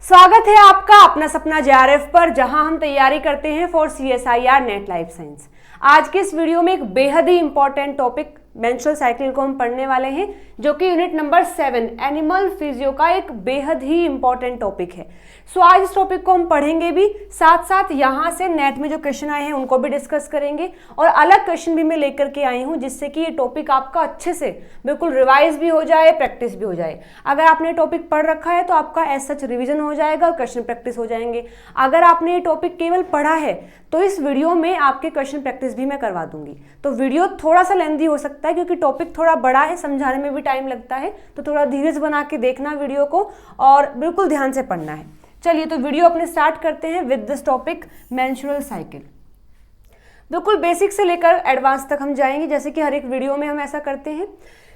स्वागत है आपका अपना सपना जेआरएफ पर, जहां हम तैयारी करते हैं for CSIR net life science. आज के इस वीडियो में एक बेहद ही इंपॉर्टेंट टॉपिक मेंस्ट्रुअल साइकिल को हम पढ़ने वाले हैं, जो कि यूनिट नंबर 7 एनिमल फिजियो का एक बेहद ही इंपॉर्टेंट टॉपिक है। सो आज इस टॉपिक को हम पढ़ेंगे भी, साथ साथ यहाँ से नेट में जो क्वेश्चन आए हैं उनको भी डिस्कस करेंगे और अलग क्वेश्चन भी मैं लेकर के आई हूँ, जिससे कि ये टॉपिक आपका अच्छे से बिल्कुल रिवाइज भी हो जाए, प्रैक्टिस भी हो जाए। अगर आपने टॉपिक पढ़ रखा है तो आपका एज सच रिविजन हो जाएगा और क्वेश्चन प्रैक्टिस हो जाएंगे। अगर आपने ये टॉपिक केवल पढ़ा है तो इस वीडियो में आपके क्वेश्चन प्रैक्टिस भी मैं करवा दूंगी। तो वीडियो थोड़ा सा लेंथी हो सकता है क्योंकि टॉपिक थोड़ा बड़ा है, समझाने में भी टाइम लगता है, तो थोड़ा धीरज बना के देखना वीडियो को और बिल्कुल ध्यान से पढ़ना है। चलिए तो वीडियो अपने स्टार्ट करते हैं with this topic menstrual cycle. बिल्कुल बेसिक से लेकर एडवांस तक हम जाएंगे, जैसे कि हर एक वीडियो में हम ऐसा करते हैं।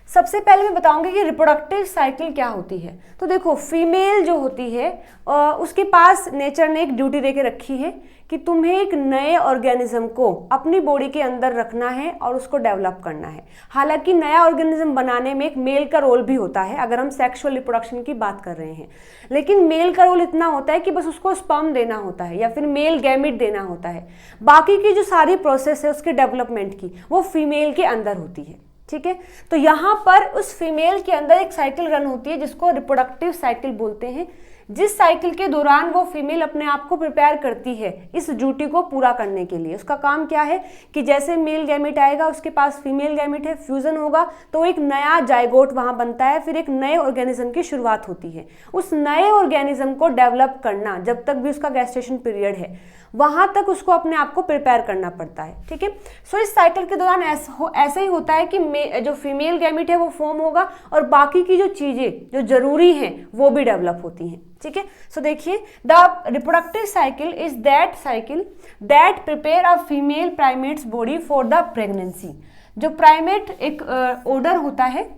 सबसे पहले मैं बताऊंगी कि रिप्रोडक्टिव साइकिल क्या होती है। तो देखो, फीमेल जो होती है उसके पास नेचर ने एक ड्यूटी देके रखी है कि तुम्हें एक नए ऑर्गेनिज्म को अपनी बॉडी के अंदर रखना है और उसको डेवलप करना है। हालांकि नया ऑर्गेनिज्म बनाने में एक मेल का रोल भी होता है, अगर हम सेक्सुअल रिप्रोडक्शन की बात कर रहे हैं, लेकिन मेल का रोल इतना होता है कि बस उसको स्पर्म देना होता है या फिर मेल गैमिट देना होता है। बाकी की जो सारी प्रोसेस है उसके डेवलपमेंट की, वो फीमेल के अंदर होती है। ठीक है, तो यहाँ पर उस फीमेल के अंदर एक साइकिल रन होती है जिसको रिप्रोडक्टिव साइकिल बोलते हैं, जिस साइकिल के दौरान वो फीमेल अपने आप को प्रिपेयर करती है इस ड्यूटी को पूरा करने के लिए। उसका काम क्या है कि जैसे मेल गैमेट आएगा, उसके पास फीमेल गैमेट है, फ्यूजन होगा तो एक नया जाइगोट वहां बनता है, फिर एक नए ऑर्गेनिज्म की शुरुआत होती है। उस नए ऑर्गेनिज्म को डेवलप करना, जब तक भी उसका गेस्टेशन पीरियड है वहां तक उसको अपने आप को प्रिपेयर करना पड़ता है। ठीक है, सो इस साइकिल के दौरान ऐसा ही होता है कि जो फीमेल गैमेट है वो फॉर्म होगा और बाकी की जो चीजें जो जरूरी हैं वो भी डेवलप होती हैं। ठीक है, सो देखिए, the reproductive cycle is that cycle that prepare a female primates body for the pregnancy. जो प्राइमेट एक ऑर्डर होता है,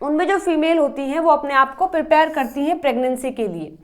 उनमें जो फीमेल होती हैं वो अपने आप को प्रिपेयर करती हैं प्रेगनेंसी के लिए।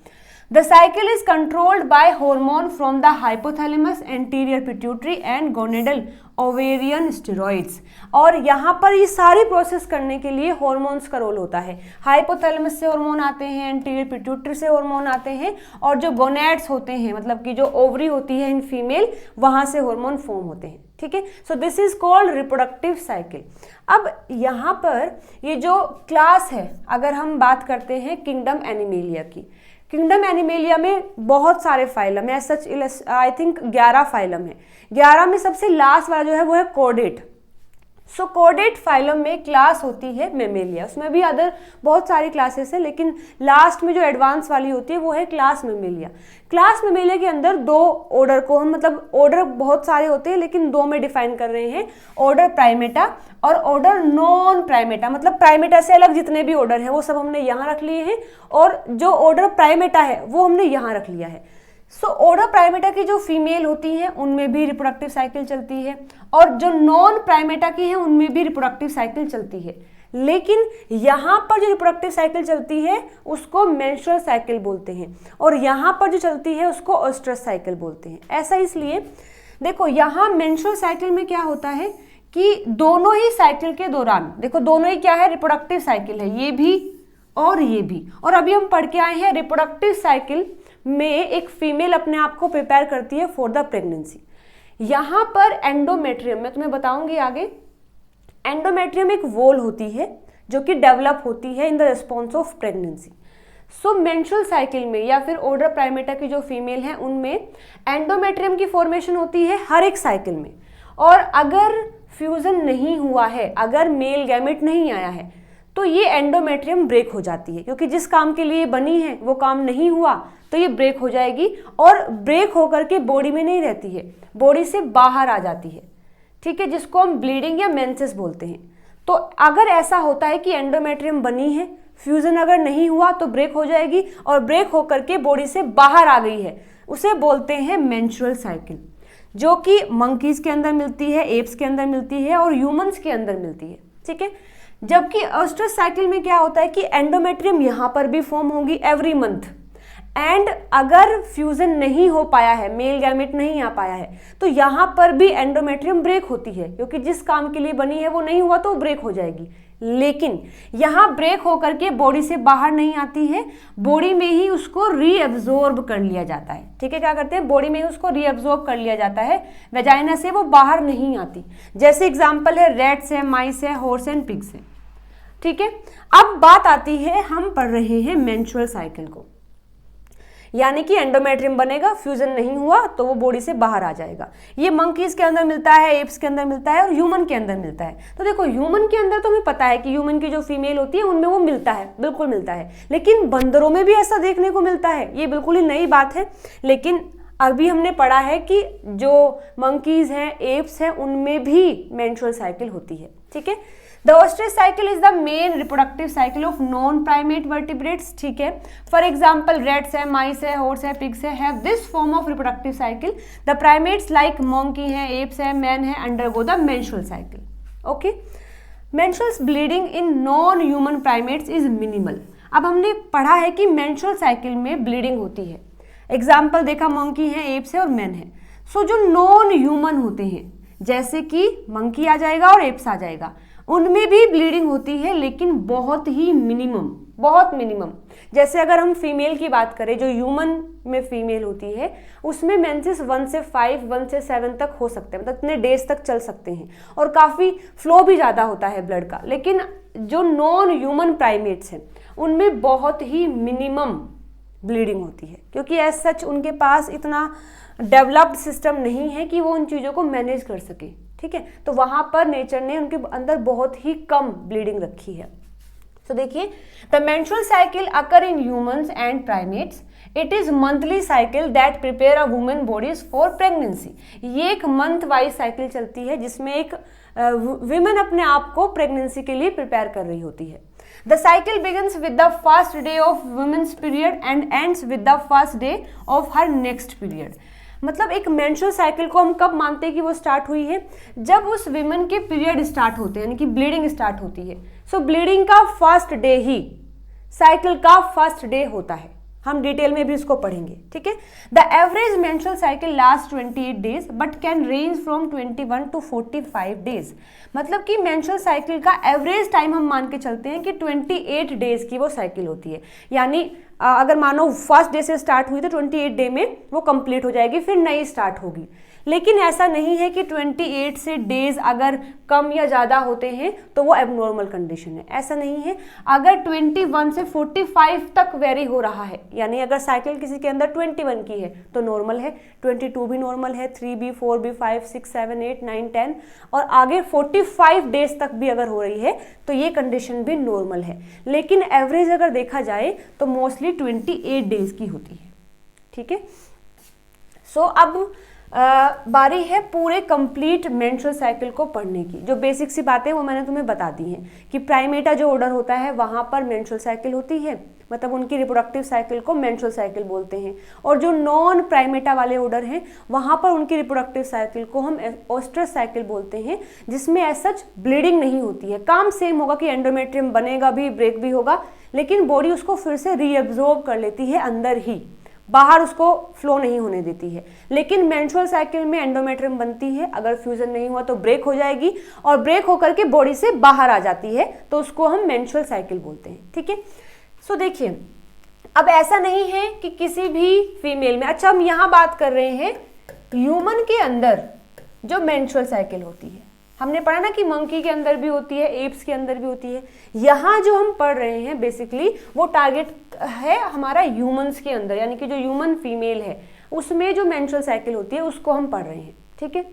The cycle is controlled by hormone from the hypothalamus, anterior pituitary and gonadal ovarian steroids। और यहाँ पर ये सारी प्रोसेस करने के लिए हॉर्मोन्स का रोल होता है। हाइपोथैलेमस से हार्मोन आते हैं, एंटीरियर पिट्यूटरी से हार्मोन आते हैं, और जो गोनेड्स होते हैं, मतलब कि जो ओवरी होती है इन फीमेल, वहाँ से हार्मोन फॉर्म होते हैं। ठीक है, सो this is called reproductive cycle. अब यहाँ पर ये जो क्लास है, अगर हम बात करते हैं किंगडम एनिमेलिया की, किंगडम एनिमेलिया में बहुत सारे फाइलम है, सच आई थिंक 11 फाइलम है। 11 में सबसे लास्ट वाला जो है वो है कॉर्डेट। सो कॉर्डेट फाइलम में क्लास होती है मेमेलिया, उसमें भी अदर बहुत सारी क्लासेस है, लेकिन लास्ट में जो एडवांस वाली होती है वो है क्लास मेमेलिया। क्लास मेमेलिया के अंदर दो ऑर्डर को हम, मतलब ऑर्डर बहुत सारे होते हैं लेकिन दो में डिफाइन कर रहे हैं, ऑर्डर प्राइमेटा और ऑर्डर नॉन प्राइमेटा। मतलब प्राइमेटा से अलग जितने भी ऑर्डर हैं वो सब हमने यहाँ रख लिए हैं, और जो ऑर्डर प्राइमेटा है वो हमने यहाँ रख लिया है। सो ऑर्डर प्राइमेटा की जो फीमेल होती हैं उनमें भी रिप्रोडक्टिव साइकिल चलती है, और जो नॉन प्राइमेटा की है उनमें भी रिप्रोडक्टिव साइकिल चलती है। लेकिन यहाँ पर जो रिप्रोडक्टिव साइकिल चलती है उसको मेंस्ट्रुअल साइकिल बोलते हैं, और यहाँ पर जो चलती है उसको ओस्ट्रस साइकिल बोलते हैं। ऐसा इसलिए, देखो यहाँ मेंस्ट्रुअल साइकिल में क्या होता है कि दोनों ही साइकिल के दौरान, देखो दोनों ही क्या है, रिप्रोडक्टिव साइकिल है, ये भी और ये भी। और अभी हम पढ़ के आए हैं रिप्रोडक्टिव साइकिल में एक फीमेल अपने आप को प्रिपेयर करती है फॉर द प्रेगनेंसी। यहाँ पर एंडोमेट्रियम, मैं तुम्हें बताऊंगी आगे, एंडोमेट्रियम एक वॉल होती है जो कि डेवलप होती है in the response of pregnancy. So menstrual cycle में या फिर ऑर्डर प्राइमेटा की जो फीमेल है उनमें एंडोमेट्रियम की फॉर्मेशन होती है हर एक साइकिल में, और अगर फ्यूजन नहीं हुआ है, अगर मेल गैमेट नहीं आया है, तो ये एंडोमेट्रियम ब्रेक हो जाती है, क्योंकि जिस काम के लिए बनी है वो काम नहीं हुआ तो ये ब्रेक हो जाएगी, और ब्रेक होकर के बॉडी में नहीं रहती है, बॉडी से बाहर आ जाती है। ठीक है, जिसको हम ब्लीडिंग या मेंसेस बोलते हैं। तो अगर ऐसा होता है कि एंडोमेट्रियम बनी है, फ्यूजन अगर नहीं हुआ तो ब्रेक हो जाएगी, और ब्रेक होकर के बॉडी से बाहर आ गई है, उसे बोलते हैं मेंस्ट्रुअल साइकिल, जो कि मंकीज के अंदर मिलती है, एप्स के अंदर मिलती है और ह्यूमंस के अंदर मिलती है। ठीक है, जबकि ओस्ट्रस साइकिल में क्या होता है कि एंडोमेट्रियम यहाँ पर भी फॉर्म होगी एवरी मंथ, एंड अगर फ्यूजन नहीं हो पाया है, मेल गैमेट नहीं आ पाया है, तो यहाँ पर भी एंडोमेट्रियम ब्रेक होती है, क्योंकि जिस काम के लिए बनी है वो नहीं हुआ तो ब्रेक हो जाएगी। लेकिन यहाँ ब्रेक होकर के बॉडी से बाहर नहीं आती है, बॉडी में ही उसको रीअब्जॉर्ब कर लिया जाता है। ठीक है, क्या करते हैं, बॉडी में ही उसको रीअब्जॉर्ब कर लिया जाता है, वेजाइना से वो बाहर नहीं आती। जैसे एग्जाम्पल है रैट्स है, माइस है, हॉर्स एंड पिग्स है। ठीक है, अब बात आती है, हम पढ़ रहे हैं मेंस्ट्रुअल साइकिल को, यानी कि एंडोमेट्रियम बनेगा, फ्यूजन नहीं हुआ तो वो बॉडी से बाहर आ जाएगा। ये मंकीज के अंदर मिलता है, एप्स के अंदर मिलता है और ह्यूमन के अंदर मिलता है। तो देखो ह्यूमन के अंदर तो हमें पता है कि ह्यूमन की जो फीमेल होती है उनमें वो मिलता है, बिल्कुल मिलता है, लेकिन बंदरों में भी ऐसा देखने को मिलता है, ये बिल्कुल ही नई बात है। लेकिन अभी हमने पढ़ा है कि जो मंकीज हैं, एप्स हैं, उनमें भी मेंस्ट्रुअल साइकिल होती है। ठीक है, the ostrich cycle is the main reproductive cycle of non primate vertebrates. ठीक है, फॉर एग्जाम्पल रैट्स है, माइस है, हॉर्स है, पिग्स है, have this form of reproductive cycle. The primates like monkey है, एप्स है, मैन है, undergo the menstrual cycle. Okay, menstrual bleeding in non human primates is minimal. अब हमने पढ़ा है कि मेंस्ट्रुअल साइकिल में ब्लीडिंग होती है। एग्जाम्पल देखा, मंकी है, एप्स है और मैन है। सो जो नॉन ह्यूमन होते हैं, जैसे कि मंकी आ जाएगा और एप्स आ जाएगा, उनमें भी ब्लीडिंग होती है, लेकिन बहुत ही मिनिमम, बहुत मिनिमम। जैसे अगर हम फीमेल की बात करें, जो ह्यूमन में फीमेल होती है, उसमें मेंसेस 1 से 5, 1 से 7 तक हो सकते हैं, मतलब इतने डेज तक चल सकते हैं और काफ़ी फ्लो भी ज़्यादा होता है ब्लड का। लेकिन जो नॉन ह्यूमन प्राइमेट्स हैं उनमें बहुत ही मिनिमम ब्लीडिंग होती है, क्योंकि एज सच उनके पास इतना डेवलप्ड सिस्टम नहीं है कि वो उन चीज़ों को मैनेज कर सके। ठीक है, तो वहां पर नेचर ने उनके अंदर बहुत ही कम ब्लीडिंग रखी है। तो देखिए, the menstrual cycle occur in humans and primates. It is monthly cycle that prepare a women bodies for pregnancy. ये एक मंथ वाइज साइकिल चलती है जिसमें एक वुमेन अपने आप को प्रेगनेंसी के लिए प्रिपेयर कर रही होती है। The cycle begins with the first day of women's period and ends with the first day of her next period. मतलब एक मेंस्ट्रुअल साइकिल को हम कब मानते हैं कि वो स्टार्ट हुई है, जब उस विमेन के पीरियड स्टार्ट होते हैं, यानी कि ब्लीडिंग स्टार्ट होती है। सो ब्लीडिंग का फर्स्ट डे ही साइकिल का फर्स्ट डे होता है। हम डिटेल में भी इसको पढ़ेंगे। ठीक है, the average menstrual cycle last 28 days but can range from 21 to 45 days. मतलब कि मेंस्ट्रुअल साइकिल का एवरेज टाइम हम मान के चलते हैं कि 28 डेज की वो साइकिल होती है। यानी अगर मानो फर्स्ट डे से स्टार्ट हुई तो 28 डे में वो कंप्लीट हो जाएगी, फिर नई स्टार्ट होगी। लेकिन ऐसा नहीं है कि 28 से डेज अगर कम या ज़्यादा होते हैं तो वो एबनॉर्मल कंडीशन है, ऐसा नहीं है। अगर 21 से 45 तक वेरी हो रहा है, यानी अगर साइकिल किसी के अंदर 21 की है तो नॉर्मल है, 22 भी नॉर्मल है, 3 भी, 4 भी, 5, 6, 7, 8, 9, 10 और आगे 45 डेज तक भी अगर हो रही है तो ये कंडीशन भी नॉर्मल है। लेकिन एवरेज अगर देखा जाए तो मोस्टली 28 डेज की होती है। ठीक है, सो अब बारी है पूरे कंप्लीट मेंस्ट्रुअल साइकिल को पढ़ने की। जो बेसिक सी बातें वो मैंने तुम्हें बता दी हैं कि प्राइमेटा जो ऑर्डर होता है वहाँ पर मेंस्ट्रुअल साइकिल होती है, मतलब उनकी रिप्रोडक्टिव साइकिल को मेंस्ट्रुअल साइकिल बोलते हैं। और जो नॉन प्राइमेटा वाले ऑर्डर हैं वहाँ पर उनकी रिप्रोडक्टिव साइकिल को हम ओस्ट्रस साइकिल बोलते हैं, जिसमें एज सच ब्लीडिंग नहीं होती है। काम सेम होगा कि एंडोमेट्रियम बनेगा भी, ब्रेक भी होगा, लेकिन बॉडी उसको फिर से रीअब्जॉर्ब कर लेती है अंदर ही, बाहर उसको फ्लो नहीं होने देती है। लेकिन मेंस्ट्रुअल साइकिल में एंडोमेट्रियम बनती है, अगर फ्यूजन नहीं हुआ तो ब्रेक हो जाएगी और ब्रेक होकर के बॉडी से बाहर आ जाती है, तो उसको हम मेंस्ट्रुअल साइकिल बोलते हैं। ठीक है, सो देखिए, अब ऐसा नहीं है कि किसी भी फीमेल में, अच्छा हम यहाँ बात कर रहे हैं ह्यूमन के अंदर जो मेंस्ट्रुअल साइकिल होती है, हमने पढ़ा ना कि मंकी के अंदर भी होती है, एप्स के अंदर भी होती है। यहाँ जो हम पढ़ रहे हैं बेसिकली वो टारगेट है हमारा ह्यूमंस के अंदर, यानी कि जो ह्यूमन फीमेल है उसमें जो मेंस्ट्रुअल साइकिल होती है उसको हम पढ़ रहे हैं। ठीक है,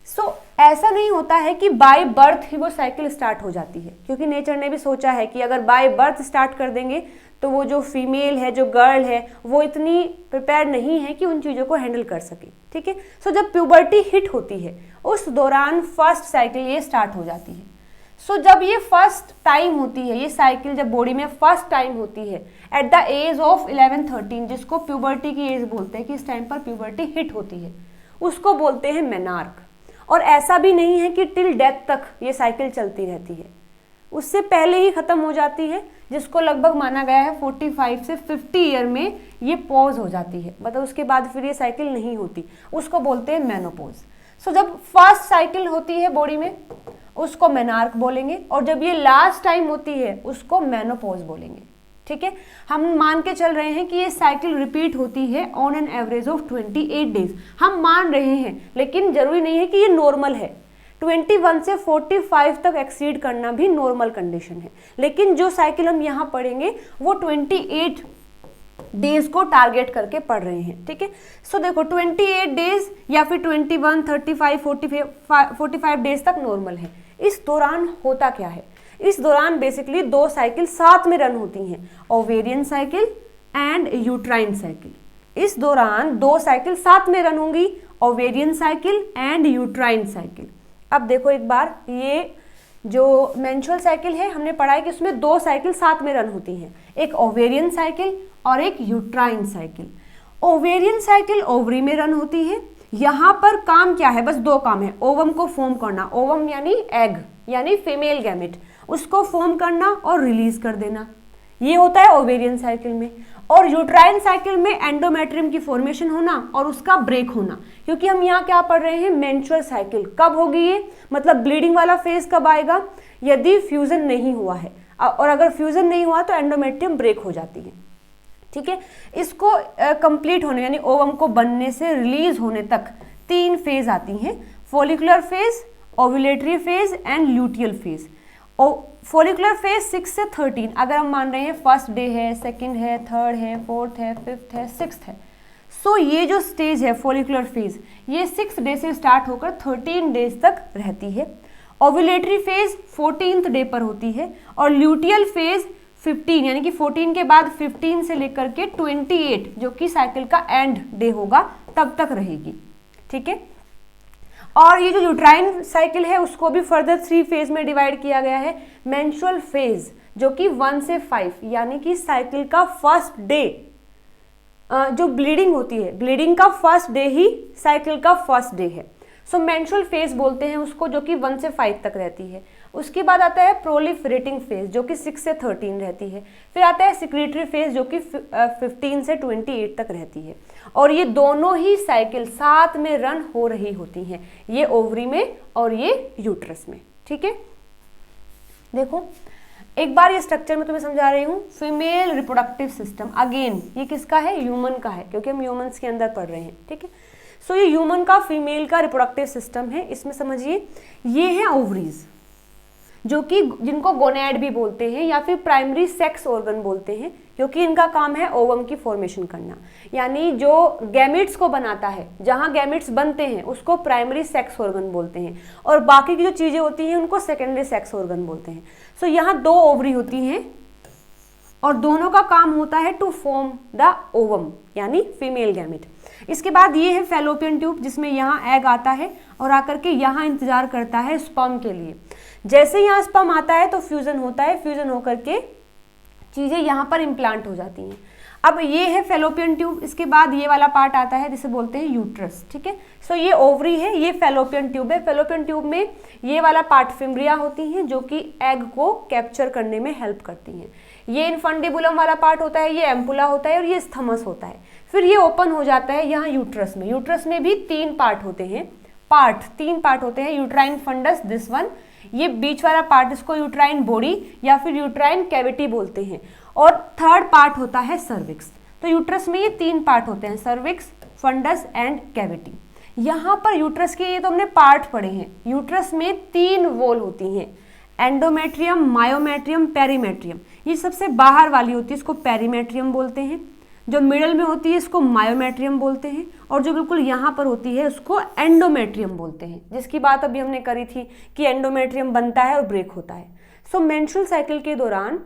सो ऐसा नहीं होता है कि बाय बर्थ ही वो साइकिल स्टार्ट हो जाती है, क्योंकि नेचर ने भी सोचा है कि अगर बाय बर्थ स्टार्ट कर देंगे तो वो जो फीमेल है, जो गर्ल है, वो इतनी प्रिपेयर नहीं है कि उन चीज़ों को हैंडल कर सके। ठीक है, सो जब प्यूबर्टी हिट होती है उस दौरान फर्स्ट साइकिल ये स्टार्ट हो जाती है। सो जब ये फर्स्ट टाइम होती है, ये साइकिल जब बॉडी में फर्स्ट टाइम होती है एट द एज ऑफ 11-13, जिसको प्यूबर्टी की एज बोलते हैं कि इस टाइम पर प्यूबर्टी हिट होती है, उसको बोलते हैं मेनार्क। और ऐसा भी नहीं है कि टिल डेथ तक ये साइकिल चलती रहती है, उससे पहले ही खत्म हो जाती है, जिसको लगभग माना गया है 45 से 50 ईयर में ये पॉज हो जाती है, मतलब उसके बाद फिर ये साइकिल नहीं होती, उसको बोलते हैं मेनोपॉज। सो जब फर्स्ट साइकिल होती है बॉडी में उसको मेनार्क बोलेंगे, और जब ये लास्ट टाइम होती है उसको मेनोपॉज बोलेंगे। ठीक है, हम मान के चल रहे हैं कि ये साइकिल रिपीट होती है on an average of 28 days. हम मान रहे हैं, लेकिन जरूरी नहीं है कि ये नॉर्मल है। 21 से 45 तक एक्सीड करना भी नॉर्मल कंडीशन है, लेकिन जो साइकिल हम यहाँ पढ़ेंगे वो 28 डेज को टारगेट करके पढ़ रहे हैं। ठीक है, सो देखो 28 डेज या फिर 21, 35, 45 डेज तक नॉर्मल है। इस दौरान होता क्या है, इस दौरान बेसिकली दो साइकिल साथ में रन होती हैं, ovarian cycle and uterine cycle. इस दौरान दो साइकिल साथ में रन होंगी, ovarian cycle and uterine cycle. अब देखो एक बार, ये जो मेंस्ट्रुअल साइकिल है हमने पढ़ा है कि उसमें दो साइकिल साथ में रन होती हैं, एक ओवेरियन साइकिल और एक uterine cycle. Ovarian cycle ovary में रन होती है। यहाँ पर काम क्या है, बस दो काम है, ओवम को फॉर्म करना, ओवम यानी एग यानी फीमेल गैमेट, उसको फॉर्म करना और रिलीज कर देना, ये होता है ओवेरियन साइकिल में। और यूट्राइन साइकिल में एंडोमेट्रियम की फॉर्मेशन होना और उसका ब्रेक होना, क्योंकि हम यहाँ क्या पढ़ रहे हैं, मेंस्ट्रुअल साइकिल कब होगी ये, मतलब ब्लीडिंग वाला फेज कब आएगा, यदि फ्यूजन नहीं हुआ है, और अगर फ्यूजन नहीं हुआ तो एंडोमेट्रियम ब्रेक हो जाती है। ठीक है, इसको कंप्लीट होने यानी ओवम को बनने से रिलीज होने तक 3 फेज आती हैं, follicular phase, ovulatory phase and luteal phase. Follicular phase 6 से 13, अगर हम मान रहे हैं फर्स्ट डे है, सेकंड है, थर्ड है, फोर्थ है, फिफ्थ है, सिक्स्थ है, सो ये जो स्टेज है फॉलिकुलर फेज, ये 6 डे से स्टार्ट होकर 13 डेज तक रहती है। ओव्यूलेटरी फेज 14th डे पर होती है, और ल्यूटियल फेज 15 यानी कि 14 के बाद 15 से लेकर के 28 जो कि साइकिल का एंड डे होगा तब तक रहेगी। ठीक है, और ये जो यूट्राइन साइकिल है उसको भी फर्दर 3 फेज में डिवाइड किया गया है। मेंस्ट्रुअल फेज जो कि 1 से 5 यानी कि साइकिल का फर्स्ट डे जो ब्लीडिंग होती है, ब्लीडिंग का फर्स्ट डे ही साइकिल का फर्स्ट डे है, सो मेंस्ट्रुअल फेज बोलते हैं उसको, जो कि 1 से 5 तक रहती है। उसके बाद आता है प्रोलिफरेटिंग फेज जो कि 6 से 13 रहती है। फिर आता है सिक्रीटरी फेज जो कि 15 से 28 तक रहती है। और ये दोनों ही साइकिल साथ में रन हो रही होती हैं, ये ओवरी में और ये यूट्रस में। ठीक है, देखो एक बार ये स्ट्रक्चर में तुम्हें समझा रही हूँ। फीमेल रिप्रोडक्टिव सिस्टम, अगेन ये किसका है, ह्यूमन का है, क्योंकि हम ह्यूमंस के अंदर पढ़ रहे हैं। ठीक है, सो ये ह्यूमन का फीमेल का रिप्रोडक्टिव सिस्टम है। इसमें समझिए ये है ओवरीज, जो कि जिनको गोनैड भी बोलते हैं या फिर प्राइमरी सेक्स ऑर्गन बोलते हैं, क्योंकि इनका काम है ओवम की फॉर्मेशन करना, यानी जो गैमेट्स को बनाता है, जहां गैमेट्स बनते हैं उसको प्राइमरी सेक्स ऑर्गन बोलते हैं, और बाकी की जो चीजें होती हैं उनको सेकेंडरी सेक्स ऑर्गन बोलते हैं। सो यहाँ 2 ओवरी होती हैं और दोनों का काम होता है टू फॉर्म द ओवम यानी फीमेल गैमेट। इसके बाद ये है फैलोपियन ट्यूब, जिसमें यहाँ एग आता है और आकर के यहाँ इंतजार करता है स्पर्म के लिए। जैसे यहाँ स्पर्म आता है तो फ्यूजन होता है, फ्यूजन होकर के चीजें यहाँ पर इम्प्लांट हो जाती हैं। अब ये है फैलोपियन ट्यूब, इसके बाद ये वाला पार्ट आता है जिसे बोलते हैं यूट्रस। ठीक है, सो ये ओवरी है, ये फैलोपियन ट्यूब है। फैलोपियन ट्यूब में ये वाला पार्ट फिम्ब्रिया होती हैं जो कि एग को कैप्चर करने में हेल्प करती हैं। ये इनफंडिबुलम वाला पार्ट होता है, ये एम्पुला होता है और ये स्थमस होता है। फिर ये ओपन हो जाता है यहाँ यूट्रस में। यूट्रस में भी 3 पार्ट होते हैं, 3 पार्ट होते हैं, यूट्राइन फंडस दिस वन, ये बीच वाला पार्ट इसको यूट्राइन बॉडी या फिर यूट्राइन कैविटी बोलते हैं, और थर्ड पार्ट होता है सर्विक्स। तो यूट्रस में ये 3 पार्ट होते हैं, सर्विक्स, फंडस एंड कैविटी। यहाँ पर यूट्रस के ये तो हमने पार्ट पढ़े हैं। यूट्रस में 3 वॉल होती हैं, एंडोमेट्रियम, मायोमेट्रियम, पेरीमेट्रियम। ये सबसे बाहर वाली होती है, इसको पेरीमेट्रियम बोलते हैं। जो मिडल में होती है इसको मायोमेट्रियम बोलते हैं, और जो बिल्कुल यहाँ पर होती है उसको एंडोमेट्रियम बोलते हैं, जिसकी बात अभी हमने करी थी कि एंडोमेट्रियम बनता है और ब्रेक होता है। सो मेंस्ट्रुअल साइकिल के दौरान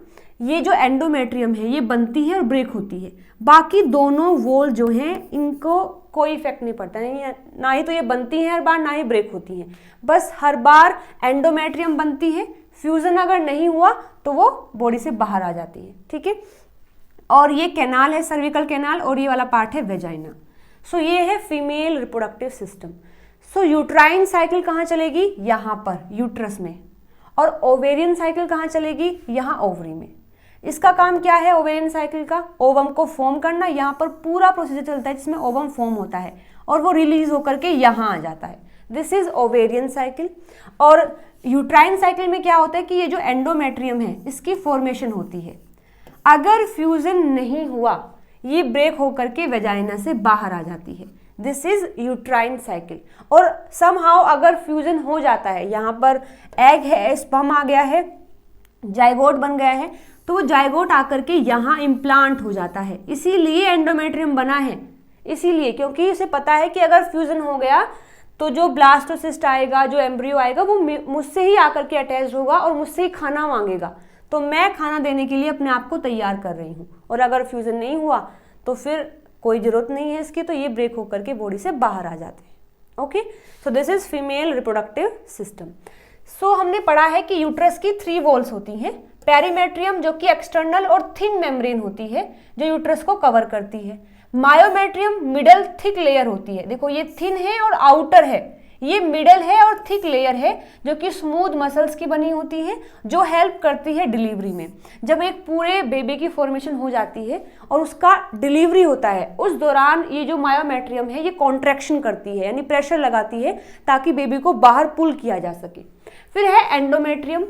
ये जो एंडोमेट्रियम है ये बनती है और ब्रेक होती है। बाकी दोनों वॉल जो हैं इनको कोई इफेक्ट नहीं पड़ता, नहीं, ना ही तो ये बनती हैं हर बार, ना ही ब्रेक होती हैं। बस हर बार एंडोमेट्रियम बनती है, फ्यूजन अगर नहीं हुआ तो वो बॉडी से बाहर आ जाती है। ठीक है, और ये कैनाल है, सर्विकल कैनाल, और ये वाला पार्ट है वेजाइना। सो ये है फीमेल रिप्रोडक्टिव सिस्टम। सो यूट्राइन साइकिल कहाँ चलेगी, यहाँ पर यूट्रस में, और ओवेरियन साइकिल कहाँ चलेगी, यहाँ ओवरी में। इसका काम क्या है ओवेरियन साइकिल का, ओवम को फॉर्म करना। यहाँ पर पूरा प्रोसीजर चलता है जिसमें ओवम फॉर्म होता है और वो रिलीज होकर के यहाँ आ जाता है, दिस इज ओवेरियन साइकिल। और यूट्राइन साइकिल में क्या होता है कि ये जो एंडोमेट्रियम है इसकी फॉर्मेशन होती है। अगर फ्यूजन नहीं हुआ ये ब्रेक होकर के वेजाइना से बाहर आ जाती है। This is uterine cycle. और समहाउ अगर फ्यूजन हो जाता है, यहाँ पर एग है, स्पर्म आ गया है, जाइगोट बन गया है, तो वो जाइगोट आकर के यहाँ इम्प्लांट हो जाता है। इसीलिए एंडोमेट्रियम बना है, इसीलिए क्योंकि उसे पता है कि अगर फ्यूजन हो गया तो जो ब्लास्टोसिस्ट आएगा, जो एम्ब्रियो आएगा, वो मुझसे ही आकर के अटैच होगा और मुझसे ही खाना मांगेगा। तो मैं खाना देने के लिए अपने आप को तैयार कर रही हूँ। और अगर फ्यूजन नहीं हुआ तो फिर कोई जरूरत नहीं है इसकी, तो ये ब्रेक होकर के बॉडी से बाहर आ जाते हैं। Okay, so this is female reproductive system. So हमने पढ़ा है कि यूट्रस की 3 वॉल्स होती हैं। पेरीमेट्रियम जो कि एक्सटर्नल और थिन मेम्ब्रेन होती है जो यूट्रस को कवर करती है। मायोमेट्रियम मिडल थिक लेयर होती है। देखो ये थिन है और आउटर है, ये मिडल है और थिक लेयर है जो कि स्मूथ मसल्स की बनी होती है, जो हेल्प करती है डिलीवरी में। जब एक पूरे बेबी की फॉर्मेशन हो जाती है और उसका डिलीवरी होता है, उस दौरान ये जो मायोमेट्रियम है ये कॉन्ट्रैक्शन करती है, यानी प्रेशर लगाती है ताकि बेबी को बाहर पुल किया जा सके। फिर है एंडोमेट्रियम,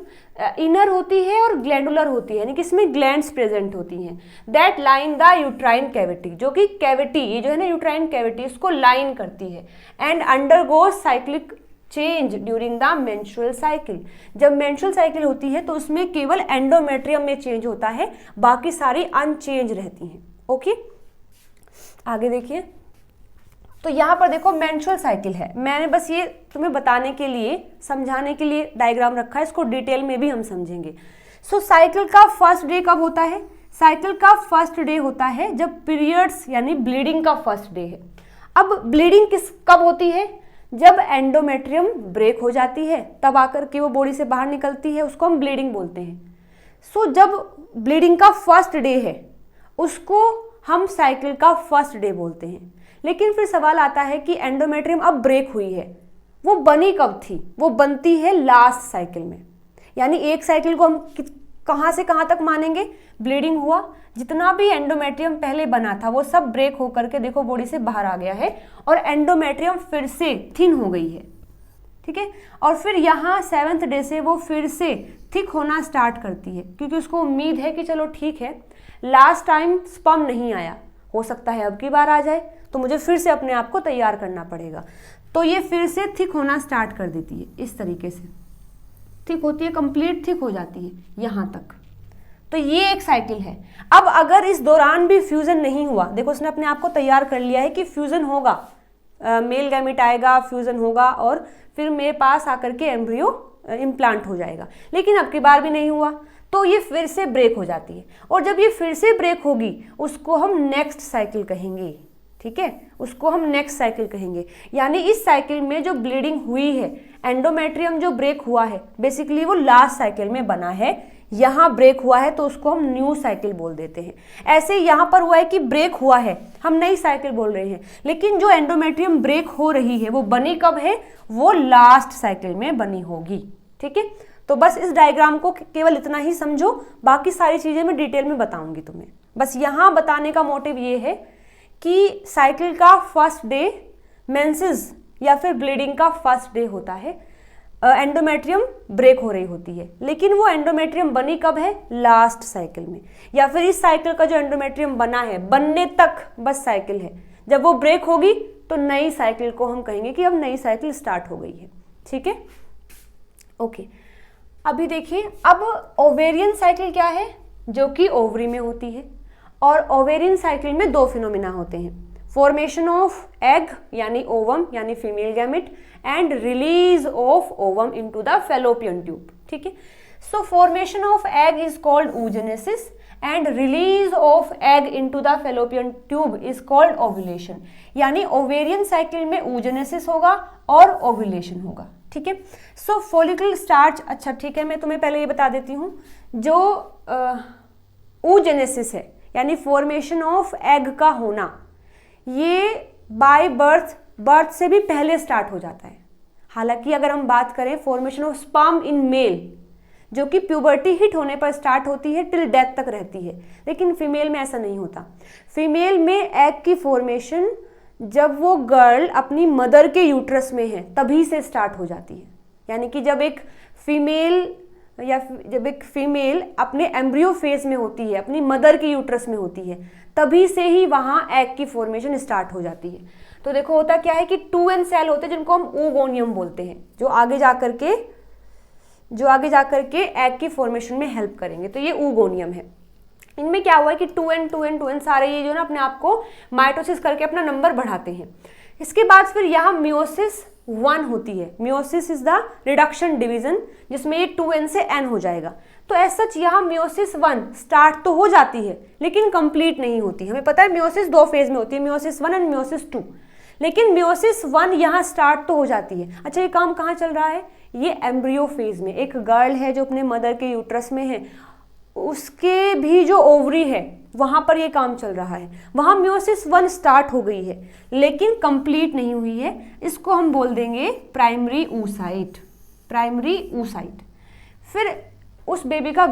इनर होती है और ग्लैंडुलर होती है, यानी कि इसमें ग्लैंड्स प्रेजेंट होती हैं। That line the uterine cavity, जो कि कैविटी, ये जो है ना यूट्राइन कैविटी, इसको लाइन करती है। And undergoes cyclic change during the menstrual cycle. जब मेंस्ट्रुअल साइकिल होती है तो उसमें केवल एंडोमेट्रियम में चेंज होता है, बाकी सारी अनचेंज रहती हैं। ओके, आगे देखिए। तो यहाँ पर देखो मेंस्ट्रुअल साइकिल है, मैंने बस ये तुम्हें बताने के लिए, समझाने के लिए डायग्राम रखा है, इसको डिटेल में भी हम समझेंगे। सो साइकिल का फर्स्ट डे कब होता है? साइकिल का फर्स्ट डे होता है जब पीरियड्स यानी ब्लीडिंग का फर्स्ट डे है। अब ब्लीडिंग कब होती है? जब एंडोमेट्रियम ब्रेक हो जाती है, तब आकर के वो बॉडी से बाहर निकलती है, उसको हम ब्लीडिंग बोलते हैं। सो जब ब्लीडिंग का फर्स्ट डे है उसको हम साइकिल का फर्स्ट डे बोलते हैं। लेकिन फिर सवाल आता है कि एंडोमेट्रियम अब ब्रेक हुई है, वो बनी कब थी? वो बनती है लास्ट साइकिल में। यानी एक साइकिल को हम कहाँ से कहाँ तक मानेंगे? ब्लीडिंग हुआ, जितना भी एंडोमेट्रियम पहले बना था वो सब ब्रेक होकर के देखो बॉडी से बाहर आ गया है और एंडोमेट्रियम फिर से थिन हो गई है। ठीक है, और फिर यहाँ 7वें डे से वो फिर से थिक होना स्टार्ट करती है, क्योंकि उसको उम्मीद है कि चलो ठीक है, लास्ट टाइम स्पर्म नहीं आया, हो सकता है अब की बार आ जाए, तो मुझे फिर से अपने आप को तैयार करना पड़ेगा। तो ये फिर से थिक होना स्टार्ट कर देती है, इस तरीके से थिक होती है, कंप्लीट थिक हो जाती है यहाँ तक। तो ये एक साइकिल है। अब अगर इस दौरान भी फ्यूजन नहीं हुआ, देखो उसने अपने आप को तैयार कर लिया है कि फ्यूजन होगा, मेल गैमेट आएगा, फ्यूजन होगा और फिर मेरे पास आकर के एम्ब्रियो इम्प्लांट हो जाएगा, लेकिन अब की बार भी नहीं हुआ, तो ये फिर से ब्रेक हो जाती है। और जब ये फिर से ब्रेक होगी उसको हम नेक्स्ट साइकिल कहेंगे। ठीक है, उसको हम नेक्स्ट साइकिल कहेंगे। यानी इस साइकिल में जो ब्लीडिंग हुई है, एंडोमेट्रियम जो ब्रेक हुआ है, बेसिकली वो लास्ट साइकिल में बना है, यहाँ ब्रेक हुआ है तो उसको हम न्यू साइकिल बोल देते हैं। ऐसे यहाँ पर हुआ है कि ब्रेक हुआ है, हम नई साइकिल बोल रहे हैं, लेकिन जो एंडोमेट्रियम ब्रेक हो रही है वो बनी कब है? वो लास्ट साइकिल में बनी होगी। ठीक है, तो बस इस डायग्राम को केवल इतना ही समझो, बाकी सारी चीजें मैं डिटेल में बताऊंगी तुम्हें। बस यहाँ बताने का मोटिव ये है कि साइकिल का फर्स्ट डे मेंसेस या फिर ब्लीडिंग का फर्स्ट डे होता है, एंडोमेट्रियम ब्रेक हो रही होती है, लेकिन वो एंडोमेट्रियम बनी कब है? लास्ट साइकिल में, या फिर इस साइकिल का जो एंडोमेट्रियम बना है बनने तक बस साइकिल है। जब वो ब्रेक होगी तो नई साइकिल को हम कहेंगे कि अब नई साइकिल स्टार्ट हो गई है। ठीक है, ओके। अभी देखिए, अब ओवेरियन साइकिल क्या है? जो कि ओवरी में होती है। और ओवेरियन साइकिल में 2 फिनोमिना होते हैं, फॉर्मेशन ऑफ एग यानी ओवम यानी female gamete, and release of ovum into the fallopian tube. ठीक है, सो formation of egg is called oogenesis and release of egg into the fallopian tube is called ovulation. यानी ovarian cycle में oogenesis होगा और ovulation होगा। ठीक है, सो follicle starch, अच्छा ठीक है, मैं तुम्हें पहले ये बता देती हूँ, जो oogenesis है यानी फॉर्मेशन ऑफ एग का होना, ये बाय बर्थ से भी पहले स्टार्ट हो जाता है। हालांकि अगर हम बात करें formation of sperm in male, जो कि प्यूबर्टी हिट होने पर स्टार्ट होती है, टिल डेथ तक रहती है, लेकिन फीमेल में ऐसा नहीं होता। फीमेल में एग की फॉर्मेशन जब वो गर्ल अपनी मदर के यूट्रस में है तभी से स्टार्ट हो जाती है। यानी कि जब एक फीमेल या जब एक फीमेल अपने एम्ब्रियो फेज में होती है, अपनी मदर के यूट्रस में होती है, तभी से ही वहाँ एग की फॉर्मेशन स्टार्ट हो जाती है। तो देखो होता क्या है कि 2n सेल होते हैं जिनको हम oogoनियम बोलते हैं, जो आगे जाकर के एग की फॉर्मेशन में हेल्प करेंगे। तो ये oogoनियम है। इनमें क्या हुआ है कि 2n सारे ये जो ना अपने आप को माइटोसिस करके अपना नंबर बढ़ाते हैं। इसके बाद फिर यहाँ मियोसिस 1 होती है। Meiosis is the reduction division, जिसमें ये 2n से n हो जाएगा। तो एज सच यहाँ मियोसिस 1 स्टार्ट तो हो जाती है लेकिन कंप्लीट नहीं होती। हमें पता है मियोसिस 2 फेज में होती है, मियोसिस 1 एंड मियोसिस 2, लेकिन मियोसिस 1 यहाँ स्टार्ट तो हो जाती है। अच्छा, ये काम कहाँ चल रहा है? ये एम्ब्रियो फेज में। एक गर्ल है जो अपने मदर के यूट्रस में है, उसके भी जो ओवरी है वहां पर ये काम चल रहा है। वहां मियोसिस 1 स्टार्ट हो गई है लेकिन कंप्लीट नहीं हुई है। इसको हम बोल देंगे प्राइमरी oocyte, प्राइमरी oocyte। फिर उस बेबी का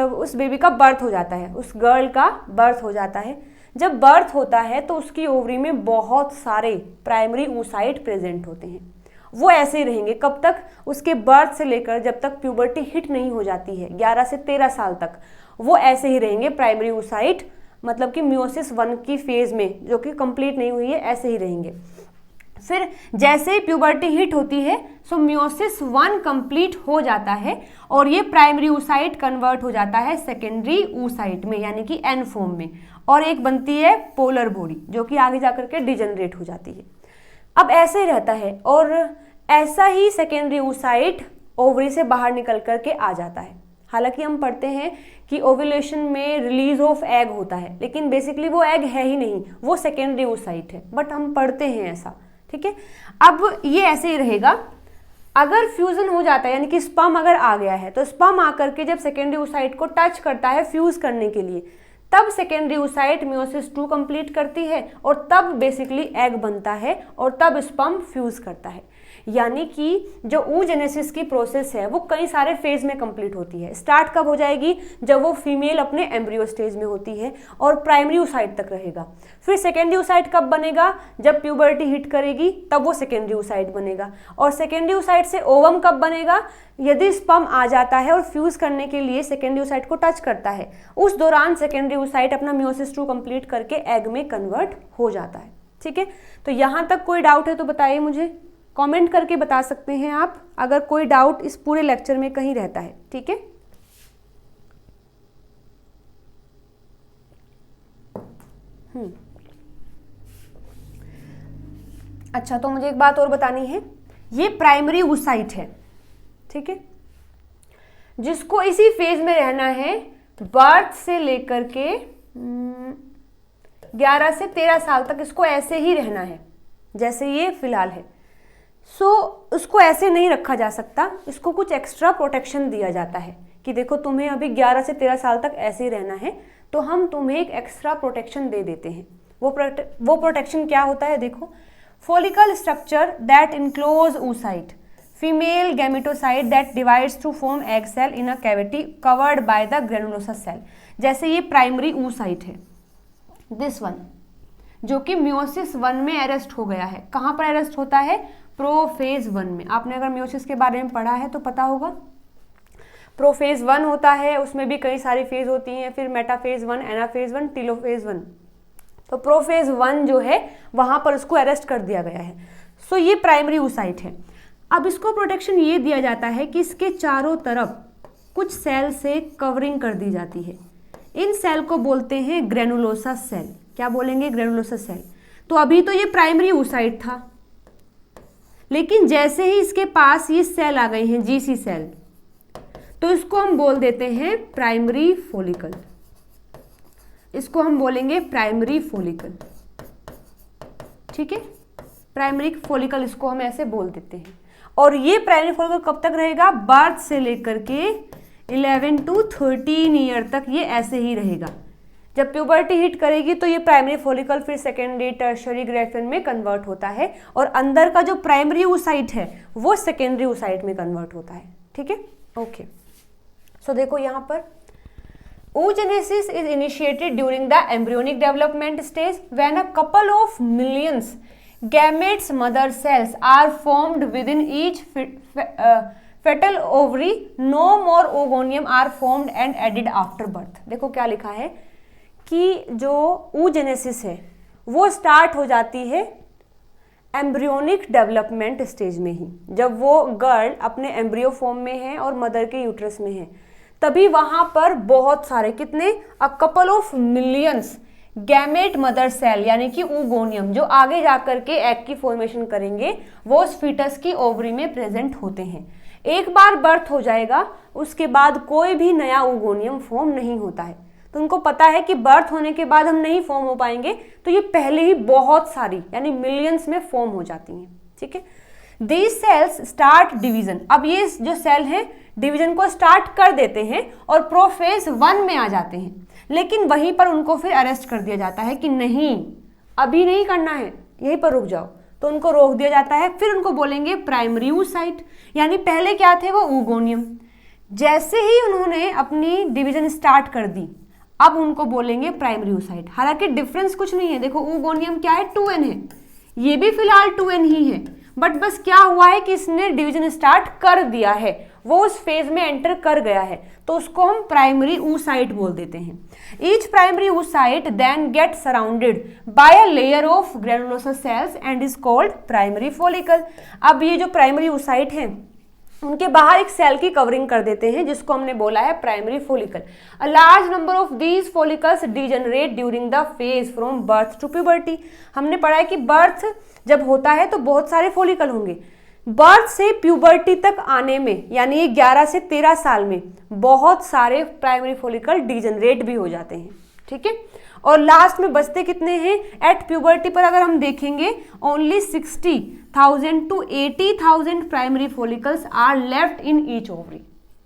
उस बेबी का बर्थ हो जाता है, उस गर्ल का बर्थ हो जाता है। जब बर्थ होता है तो उसकी ओवरी में बहुत सारे प्राइमरी oocyte प्रेजेंट होते हैं। वो ऐसे ही रहेंगे कब तक? उसके बर्थ से लेकर जब तक प्यूबर्टी हिट नहीं हो जाती है, 11 से 13 साल तक वो ऐसे ही रहेंगे प्राइमरी oocyte, मतलब कि मियोसिस 1 की फेज में जो कि कंप्लीट नहीं हुई है, ऐसे ही रहेंगे। फिर जैसे ही प्यूबर्टी हिट होती है सो मियोसिस 1 कंप्लीट हो जाता है और ये प्राइमरी oocyte कन्वर्ट हो जाता है सेकेंडरी oocyte में, यानी कि एन फॉर्म में, और एक बनती है पोलर बॉडी जो कि आगे जाकर के डिजेनरेट हो जाती है। अब ऐसे ही रहता है और ऐसा ही सेकेंडरी oocyte ओवरी से बाहर निकल करके आ जाता है। हालांकि हम पढ़ते हैं कि ओव्यूलेशन में रिलीज ऑफ एग होता है, लेकिन बेसिकली वो एग है ही नहीं, वो सेकेंडरी oocyte है, बट हम पढ़ते हैं ऐसा, ठीक है। अब ये ऐसे ही रहेगा। अगर फ्यूजन हो जाता है, यानी कि स्पर्म अगर आ गया है, तो स्पर्म आकर के जब सेकेंडरी oocyte को टच करता है फ्यूज करने के लिए, तब सेकेंडरी oocyte मियोसिस 2 कंप्लीट करती है और तब बेसिकली एग बनता है और तब स्पर्म फ्यूज करता है। यानी कि जो oogenesis की प्रोसेस है वो कई सारे फेज में कंप्लीट होती है। स्टार्ट कब हो जाएगी? जब वो फीमेल अपने एम्ब्रियो स्टेज में होती है और प्राइमरी oocyte तक रहेगा। फिर सेकेंडरी oocyte कब बनेगा? जब प्यूबर्टी हिट करेगी तब वो सेकेंडरी oocyte बनेगा। और सेकेंडरी oocyte से ओवम कब बनेगा? यदि स्पर्म आ जाता है और फ्यूज करने के लिए सेकेंडरी oocyte को टच करता है, उस दौरान सेकेंडरी oocyte अपना मियोसिस 2 कंप्लीट करके एग में कन्वर्ट हो जाता है, ठीक है। तो यहाँ तक कोई डाउट है तो बताइए मुझे, कमेंट करके बता सकते हैं आप अगर कोई डाउट इस पूरे लेक्चर में कहीं रहता है, ठीक है। अच्छा, तो मुझे एक बात और बतानी है, ये प्राइमरी oocyte है, ठीक है, जिसको इसी फेज में रहना है बर्थ से लेकर के 11 से 13 साल तक। इसको ऐसे ही रहना है जैसे ये फिलहाल है। उसको ऐसे नहीं रखा जा सकता, इसको कुछ एक्स्ट्रा प्रोटेक्शन दिया जाता है कि देखो तुम्हें अभी 11 से 13 साल तक ऐसे ही रहना है, तो हम तुम्हें एक एक्स्ट्रा प्रोटेक्शन दे देते हैं। वो प्रोटेक्शन क्या होता है? देखो, follicle structure that enclose oocyte, female gametocyte that divides to form egg cell in a cavity covered by the granulosa cell। जैसे ये प्राइमरी oocyte है, दिस वन, जो कि मियोसिस 1 में अरेस्ट हो गया है। कहाँ पर अरेस्ट होता है? प्रोफेज 1 में। आपने अगर मियोसिस के बारे में पढ़ा है तो पता होगा, प्रोफेज 1 होता है, उसमें भी कई सारी फेज होती हैं, फिर मेटाफेज 1, एनाफेज 1, टेलोफेज 1। तो प्रोफेज 1 जो है वहां पर उसको अरेस्ट कर दिया गया है। सो ये प्राइमरी oocyte है। अब इसको प्रोटेक्शन ये दिया जाता है कि इसके चारों तरफ कुछ सेल से कवरिंग कर दी जाती है। इन सेल को बोलते हैं ग्रेनुलोसा सेल। क्या बोलेंगे? Granulosa cell. तो अभी तो ये प्राइमरी oocyte था, लेकिन जैसे ही इसके पास ये सेल आ गए हैं, जीसी सेल, तो इसको हम बोल देते हैं प्राइमरी फॉलिकल। इसको हम बोलेंगे प्राइमरी फॉलिकल, ठीक है, प्राइमरी फॉलिकल इसको हम ऐसे बोल देते हैं। और ये प्राइमरी फॉलिकल कब तक रहेगा? बर्थ से लेकर के 11 to 13 ईयर तक ये ऐसे ही रहेगा। जब प्यूबर्टी हिट करेगी तो ये प्राइमरी फॉलिकल फिर सेकेंडरी, टर्शरी ग्रेफिन में कन्वर्ट होता है और अंदर का जो प्राइमरी oocyte है वो सेकेंडरी oocyte में कन्वर्ट होता है, ठीक है, ओके। सो देखो यहाँ पर oogenesis is initiated during the embryonic development stage when a couple of millions gametes mother cells are formed within each fetal ovary, no more oogonium are formed and added after birth. देखो क्या लिखा है कि जो oogenesis है वो start हो जाती है एम्ब्रियोनिक डेवलपमेंट स्टेज में ही, जब वो गर्ल अपने एम्ब्रियो फॉर्म में है और मदर के यूट्रस में है, तभी वहां पर बहुत सारे, कितने, a couple of millions gamete mother cell यानी कि oogoनियम, जो आगे जाकर के एग की फॉर्मेशन करेंगे, वो उस फीटस की ओवरी में प्रेजेंट होते हैं। एक बार बर्थ हो जाएगा उसके बाद कोई भी नया oogoनियम फॉर्म नहीं होता है। तो उनको पता है कि बर्थ होने के बाद हम नहीं फॉर्म हो पाएंगे, तो ये पहले ही बहुत सारी यानी मिलियंस में फॉर्म हो जाती हैं। ठीक है, दीज सेल्स स्टार्ट डिवीजन। अब ये जो सेल हैं डिवीजन को स्टार्ट कर देते हैं और प्रोफेज 1 में आ जाते हैं, लेकिन वहीं पर उनको फिर अरेस्ट कर दिया जाता है कि नहीं, अभी नहीं करना है, यहीं पर रुक जाओ। तो उनको रोक दिया जाता है। फिर उनको बोलेंगे प्राइमरी oocyte, यानी पहले क्या थे वो oogoनियम। जैसे ही उन्होंने अपनी डिवीजन स्टार्ट कर दी, अब उनको बोलेंगे प्राइमरी oocyte। हालांकि डिफरेंस कुछ नहीं है, देखो oogoनियम क्या है, 2n है, ये भी फिलहाल 2n ही है, बट बस क्या हुआ है कि इसने डिवीजन स्टार्ट कर दिया है, वो उस फेज में एंटर कर गया है, तो उसको हम प्राइमरी oocyte बोल देते हैं। Each primary oocyte then get surrounded by a layer of granulosa cells and is called primary follicle. अब ये जो प्राइमरी oocyte है उनके बाहर एक सेल की कवरिंग कर देते हैं, जिसको हमने बोला है primary follicle. A large number of these follicles degenerate during the phase from birth to puberty. हमने पढ़ा है कि बर्थ जब होता है तो बहुत सारे फॉलिकल होंगे, बर्थ से प्यूबर्टी तक आने में यानी ये 11 से 13 साल में बहुत सारे प्राइमरी फॉलिकल डिजेनरेट भी हो जाते हैं। ठीक है, और लास्ट में बचते कितने हैं, एट प्यूबर्टी पर अगर हम देखेंगे only 60,000 to 80,000 primary follicles are left in each ovary.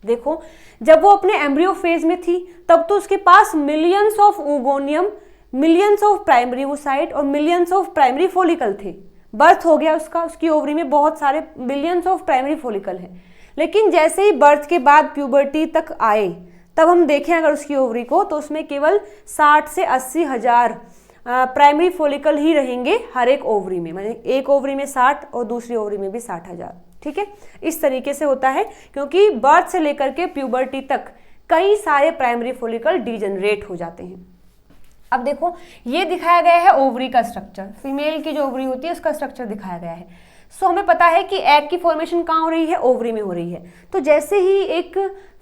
देखो जब वो अपने एम्ब्रियो फेज में थी तब तो उसके पास मिलियंस ऑफ oogoनियम, मिलियंस ऑफ प्राइमरी oocyte और मिलियंस ऑफ प्राइमरी फॉलिकल थे। बर्थ हो गया उसका, उसकी ओवरी में बहुत सारे बिलियंस ऑफ प्राइमरी फॉलिकल है, लेकिन जैसे ही बर्थ के बाद प्यूबर्टी तक आए तब हम देखें अगर उसकी ओवरी को, तो उसमें केवल 60 से 80 हजार प्राइमरी फॉलिकल ही रहेंगे हर एक ओवरी में, मतलब एक ओवरी में 60 और दूसरी ओवरी में भी 60,000। ठीक है, इस तरीके से होता है क्योंकि बर्थ से लेकर के प्यूबर्टी तक कई सारे प्राइमरी फॉलिकल डिजेनरेट हो जाते हैं। अब देखो ये दिखाया गया है ओवरी का स्ट्रक्चर, फीमेल की जो ओवरी होती है उसका स्ट्रक्चर दिखाया गया है। सो हमें पता है कि एग की फॉर्मेशन कहाँ हो रही है, ओवरी में हो रही है। तो जैसे ही एक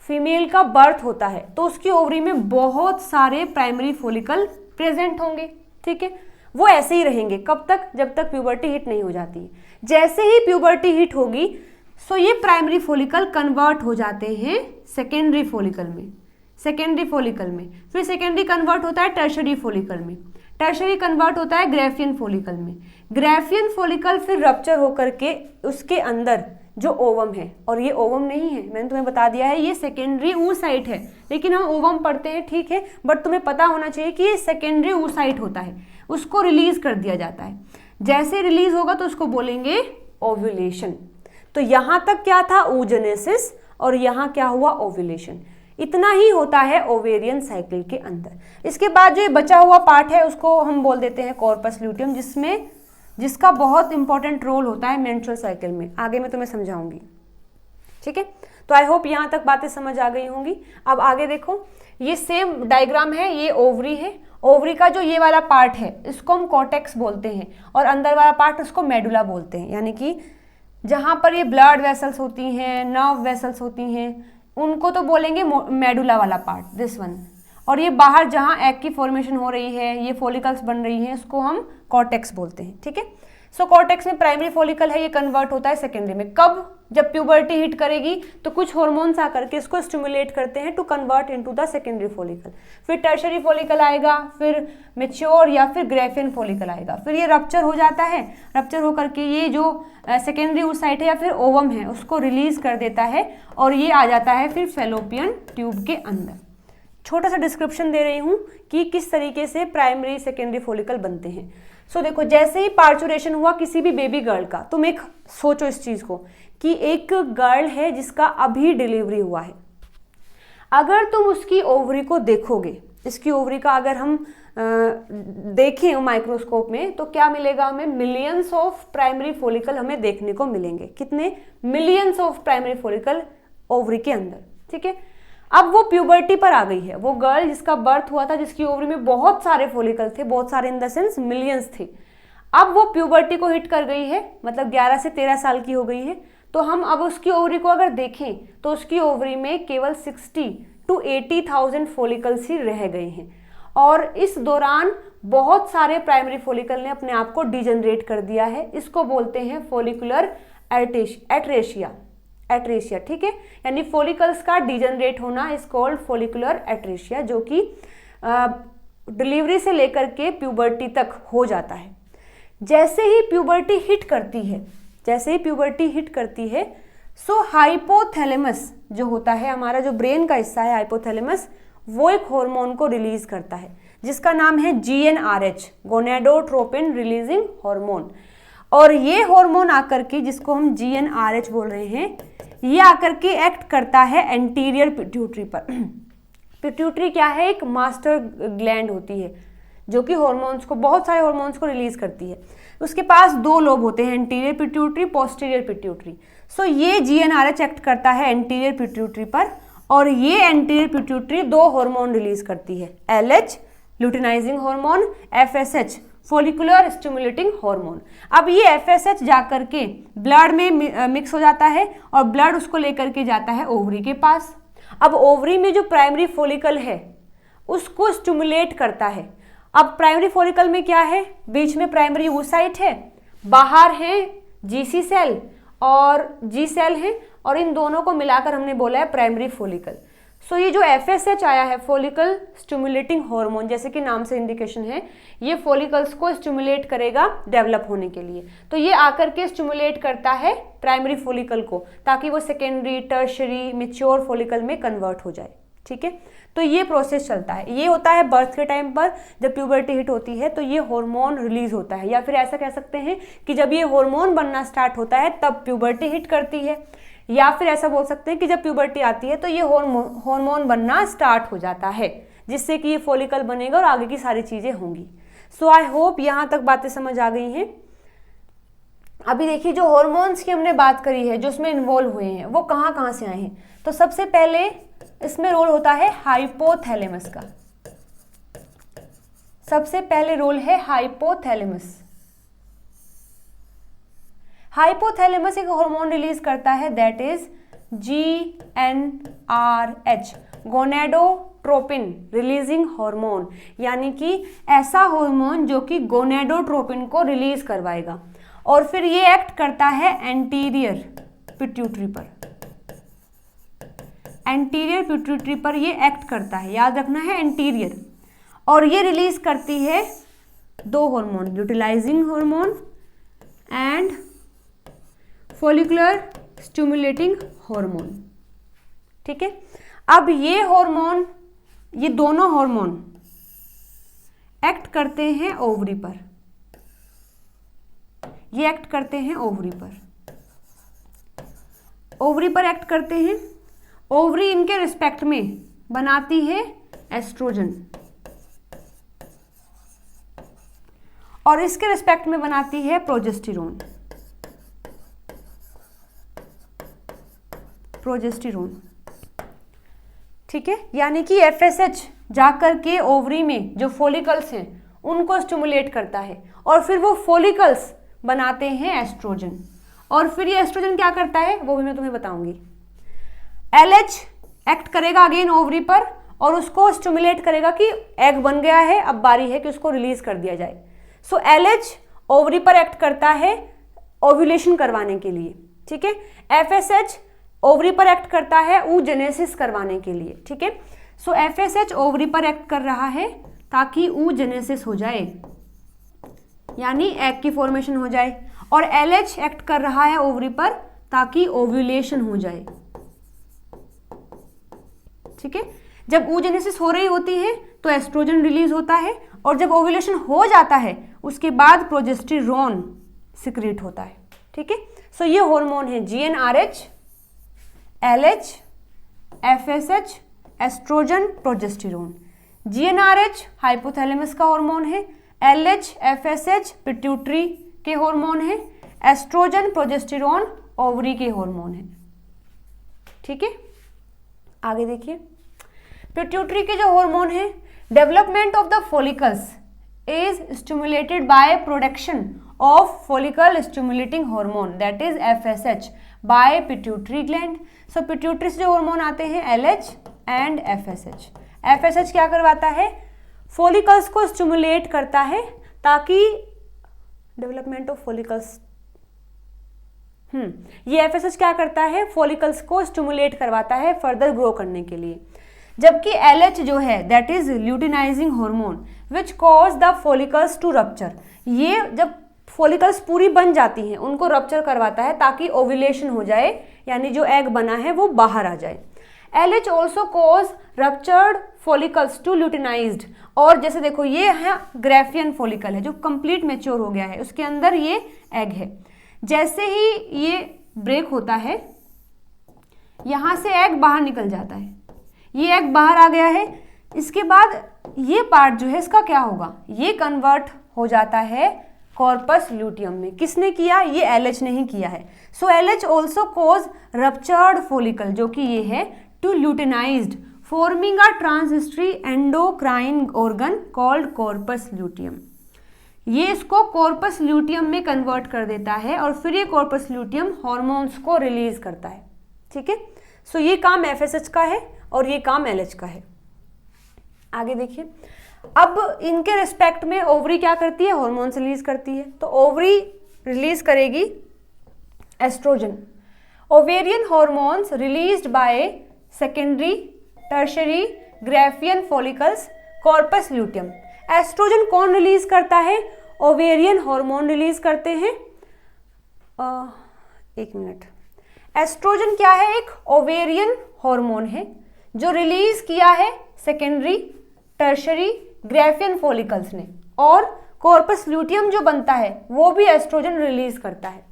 फीमेल का बर्थ होता है तो उसकी ओवरी में बहुत सारे प्राइमरी फॉलिकल प्रेजेंट होंगे। ठीक है, वो ऐसे ही रहेंगे कब तक, जब तक प्यूबर्टी हिट नहीं हो जाती। जैसे ही प्यूबर्टी हिट होगी सो ये प्राइमरी फॉलिकल कन्वर्ट हो जाते हैं सेकेंडरी फॉलिकल में, सेकेंडरी फॉलिकल में, फिर सेकेंडरी कन्वर्ट होता है टर्शरी फॉलिकल में, टर्शरी कन्वर्ट होता है ग्रेफियन फॉलिकल में, ग्रेफियन फॉलिकल फिर रप्चर होकर के उसके अंदर जो ओवम है, और ये ओवम नहीं है, मैंने तुम्हें बता दिया है ये सेकेंडरी oocyte है, लेकिन हम ओवम पढ़ते हैं, ठीक है, बट तुम्हें पता होना चाहिए कि ये सेकेंडरी oocyte होता है, उसको रिलीज कर दिया जाता है। जैसे रिलीज होगा तो उसको बोलेंगे ओव्यूलेशन। तो यहाँ तक क्या था, oogenesis, और यहाँ क्या हुआ, ओव्यूलेशन। इतना ही होता है ओवेरियन साइकिल के अंदर। इसके बाद जो बचा हुआ पार्ट है उसको हम बोल देते हैं कॉर्पस ल्यूटियम, जिसका बहुत इंपॉर्टेंट रोल होता है मेंस्ट्रुअल साइकिल में। आगे मैं तुम्हें समझाऊंगी। ठीक है, तो आई होप यहाँ तक बातें समझ आ गई होंगी। अब आगे देखो, ये सेम डायग्राम है, ये ओवरी है, ओवरी का जो ये वाला पार्ट है इसको हम कॉर्टेक्स बोलते हैं, और अंदर वाला पार्ट उसको मेडुला बोलते हैं, यानी कि जहाँ पर ये ब्लड वेसल्स होती हैं, नर्व वेसल्स होती हैं, उनको तो बोलेंगे मेडुला वाला पार्ट, दिस वन। और ये बाहर जहाँ एग की फॉर्मेशन हो रही है, ये फॉलिकल्स बन रही हैं, इसको हम कॉर्टेक्स बोलते हैं। ठीक है, सो कॉर्टेक्स में प्राइमरी फॉलिकल है, ये कन्वर्ट होता है सेकेंडरी में। कब, जब प्यूबर्टी हिट करेगी तो कुछ हार्मोन्स आकर के इसको स्टिमुलेट करते हैं to convert into the secondary follicle. फिर टर्शरी फॉलिकल आएगा, फिर मैच्योर या फिर ग्रेफियन फॉलिकल आएगा, फिर ये रप्चर हो जाता है, रप्चर होकर के ये जो सेकेंडरी oocyte है या फिर ओवम है उसको रिलीज कर देता है, और ये आ जाता है फिर फैलोपियन ट्यूब के अंदर। छोटा सा डिस्क्रिप्शन दे रही हूँ कि किस तरीके से प्राइमरी सेकेंडरी फॉलिकल बनते हैं। सो देखो, जैसे ही पार्चुरेशन हुआ किसी भी बेबी गर्ल का, तुम एक सोचो इस चीज को कि एक गर्ल है जिसका अभी डिलीवरी हुआ है, अगर तुम उसकी ओवरी को देखोगे, इसकी ओवरी का अगर हम देखें माइक्रोस्कोप में तो क्या मिलेगा हमें, मिलियंस ऑफ प्राइमरी फॉलिकल हमें देखने को मिलेंगे। कितने, millions of primary follicle ovary के अंदर। ठीक है, अब वो प्यूबर्टी पर आ गई है, वो गर्ल जिसका बर्थ हुआ था, जिसकी ओवरी में बहुत सारे फॉलिकल थे, बहुत सारे इन द सेंस मिलियंस थे, अब वो प्यूबर्टी को हिट कर गई है, मतलब 11 से 13 साल की हो गई है। तो हम अब उसकी ओवरी को अगर देखें तो उसकी ओवरी में केवल 60 to 80,000 फॉलिकल्स ही रह गए हैं, और इस दौरान बहुत सारे प्राइमरी फॉलिकल ने अपने आप को डिजनरेट कर दिया है। इसको बोलते हैं फॉलिकुलर एट्रेशिया। ठीक है, यानी फॉलिकल्स का डिजनरेट होना इज कॉल्ड फॉलिकुलर एट्रेशिया, जो कि डिलीवरी से लेकर के प्यूबर्टी तक हो जाता है। जैसे ही प्यूबर्टी हिट करती है, सो हाइपोथैलेमस जो होता है, हमारा जो ब्रेन का हिस्सा है हाइपोथैलेमस, वो एक हार्मोन को रिलीज करता है जिसका नाम है GnRH, गोनेडोट्रोपिन रिलीजिंग हार्मोन। और ये हार्मोन आकर के, जिसको हम GnRH बोल रहे हैं, ये आकर के एक्ट करता है एंटीरियर पिट्यूटरी पर। पिट्यूटरी क्या है, एक मास्टर ग्लैंड होती है जो कि हार्मोन्स को, बहुत सारे हार्मोन्स को रिलीज करती है। उसके पास 2 लोब होते हैं, एंटीरियर पिट्यूटरी, पोस्टीरियर पिट्यूटरी। सो ये GnRH एक्ट करता है एंटीरियर पिट्यूटरी पर, और ये एंटीरियर पिट्यूटरी 2 हार्मोन रिलीज करती है, LH luteinizing hormone, FSH follicular stimulating hormone. अब ये FSH जाकर के ब्लड में मिक्स हो जाता है और ब्लड उसको लेकर के जाता है ओवरी के पास। अब ओवरी में जो प्राइमरी फॉलिकल है उसको स्टिमुलेट करता है। अब प्राइमरी फॉलिकल में क्या है, बीच में प्राइमरी oocyte है, बाहर है GC सेल और G सेल है, और इन दोनों को मिलाकर हमने बोला है प्राइमरी फॉलिकल। सो ये जो FSH आया है, फॉलिकल स्टिमुलेटिंग हार्मोन, जैसे कि नाम से इंडिकेशन है, ये फॉलिकल्स को स्टिमुलेट करेगा डेवलप होने के लिए। तो ये आकर के स्टिमुलेट करता है प्राइमरी फॉलिकल को, ताकि वो सेकेंडरी, टर्शरी, मैच्योर फॉलिकल में कन्वर्ट हो जाए। ठीक है, तो ये प्रोसेस चलता है। ये होता है बर्थ के टाइम पर, जब प्यूबर्टी हिट होती है तो ये हार्मोन रिलीज होता है, या फिर ऐसा कह सकते हैं कि जब ये हार्मोन बनना स्टार्ट होता है तब प्यूबर्टी हिट करती है, या फिर ऐसा बोल सकते हैं कि जब प्यूबर्टी आती है तो ये हार्मोन बनना स्टार्ट हो जाता है, जिससे कि ये फॉलिकल बनेगा और आगे की सारी चीजें होंगी। सो आई होप यहाँ तक बातें समझ आ गई हैं। अभी देखिए, जो हार्मोन्स की हमने बात करी है, जो उसमें इन्वॉल्व हुए हैं, वो कहाँ कहाँ से आए हैं। तो सबसे पहले इसमें रोल होता है हाइपोथैलेमस का। सबसे पहले रोल है हाइपोथैलेमस। हाइपोथैलेमस एक हार्मोन रिलीज करता है, that is GnRH, gonadotropin releasing hormone, यानी कि ऐसा हार्मोन जो कि गोनेडोट्रोपिन को रिलीज करवाएगा। और फिर ये एक्ट करता है एंटीरियर पिट्यूटरी पर। एंटीरियर पिट्यूटरी पर ये एक्ट करता है, याद रखना है एंटीरियर। और ये रिलीज करती है 2 hormone, luteinizing hormone and follicular stimulating hormone. ठीक है, अब ये हार्मोन, ये दोनों हार्मोन एक्ट करते हैं ओवरी पर। ये एक्ट करते हैं ओवरी पर, ओवरी पर एक्ट करते हैं। ओवरी इनके रिस्पेक्ट में बनाती है एस्ट्रोजन, और इसके रिस्पेक्ट में बनाती है प्रोजेस्टेरोन। ठीक है, यानी कि FSH जाकर के ओवरी में जो फॉलिकल्स हैं उनको स्टिमुलेट करता है, और फिर वो फॉलिकल्स बनाते हैं एस्ट्रोजन, और फिर ये एस्ट्रोजन क्या करता है वो भी मैं तुम्हें बताऊंगी। LH एक्ट करेगा अगेन ओवरी पर, और उसको स्टिमुलेट करेगा कि एग बन गया है, अब बारी है कि उसको रिलीज कर दिया जाए। सो LH ओवरी पर एक्ट करता है ओव्यूलेशन करवाने के लिए। ठीक है, FSH ओवरी पर एक्ट करता है oogenesis करवाने के लिए। ठीक है, सो FSH ओवरी पर एक्ट कर रहा है ताकि oogenesis हो जाए, यानी एग की फॉर्मेशन हो जाए, और LH एक्ट कर रहा है ओवरी पर ताकि ओव्यूलेशन हो जाए। ठीक है, जब oogenesis हो रही होती है तो एस्ट्रोजन रिलीज होता है, और जब ओव्यूलेशन हो जाता है उसके बाद प्रोजेस्टेरोन सिक्रीट होता है। ठीक है, सो ये हार्मोन है GnRH, LH, FSH, estrogen, progesterone. GnRH hypothalamus का हार्मोन है, LH FSH पिट्यूटरी के हार्मोन है, एस्ट्रोजन प्रोजेस्टेरॉन ओवरी के हार्मोन है। ठीक है, आगे देखिए, पिट्यूटरी के जो हार्मोन है, development of the follicles is stimulated by production of follicle stimulating hormone that is FSH by pituitary gland. So pituitary से जो हार्मोन आते हैं LH एंड FSH। FSH क्या करवाता है, फॉलिकल्स को स्टिमुलेट करता है ताकि डेवलपमेंट ऑफ फॉलिकल्स, ये FSH क्या करता है, फॉलिकल्स को स्टिमुलेट करवाता है फर्दर ग्रो करने के लिए। जबकि LH जो है that is luteinizing hormone which cause the follicles to rupture, ये जब फॉलिकल्स पूरी बन जाती हैं उनको रप्चर करवाता है ताकि ओव्यूलेशन हो जाए, यानी जो एग बना है वो बाहर आ जाए। LH also cause ruptured follicles to luteinized, और जैसे देखो ये है ग्रेफियन फॉलिकल है जो कंप्लीट मैच्योर हो गया है, उसके अंदर ये एग है। जैसे ही ये ब्रेक होता है यहां से एग बाहर निकल जाता है, ये एग बाहर आ गया है, इसके बाद ये पार्ट जो है इसका क्या होगा, ये कन्वर्ट हो जाता है कॉर्पस ल्यूटियम में। किसने किया, ये LH ने ही किया है। So LH also cause ruptured follicle जो कि ये है to luteinized forming a transitory endocrine organ called corpus luteum. ये इसको कॉर्पस ल्यूटियम में कन्वर्ट कर देता है और फिर ये कॉर्पस ल्यूटियम हॉर्मोन्स को रिलीज करता है। ठीक है, सो ये काम FSH का है और ये काम LH का है। आगे देखिए, अब इनके रिस्पेक्ट में ओवरी क्या करती है, हॉर्मोन्स रिलीज करती है। तो ओवरी रिलीज करेगी estrogen. Ovarian hormones released by secondary tertiary graafian follicles corpus luteum. Estrogen कौन रिलीज करता है, ओवेरियन हार्मोन रिलीज करते हैं। एक मिनट, एस्ट्रोजन क्या है, एक ओवेरियन हार्मोन है जो रिलीज किया है सेकेंडरी टर्शरी ग्रेफियन फॉलिकल्स ने, और कॉर्पस ल्यूटियम जो बनता है वो भी एस्ट्रोजन रिलीज करता है।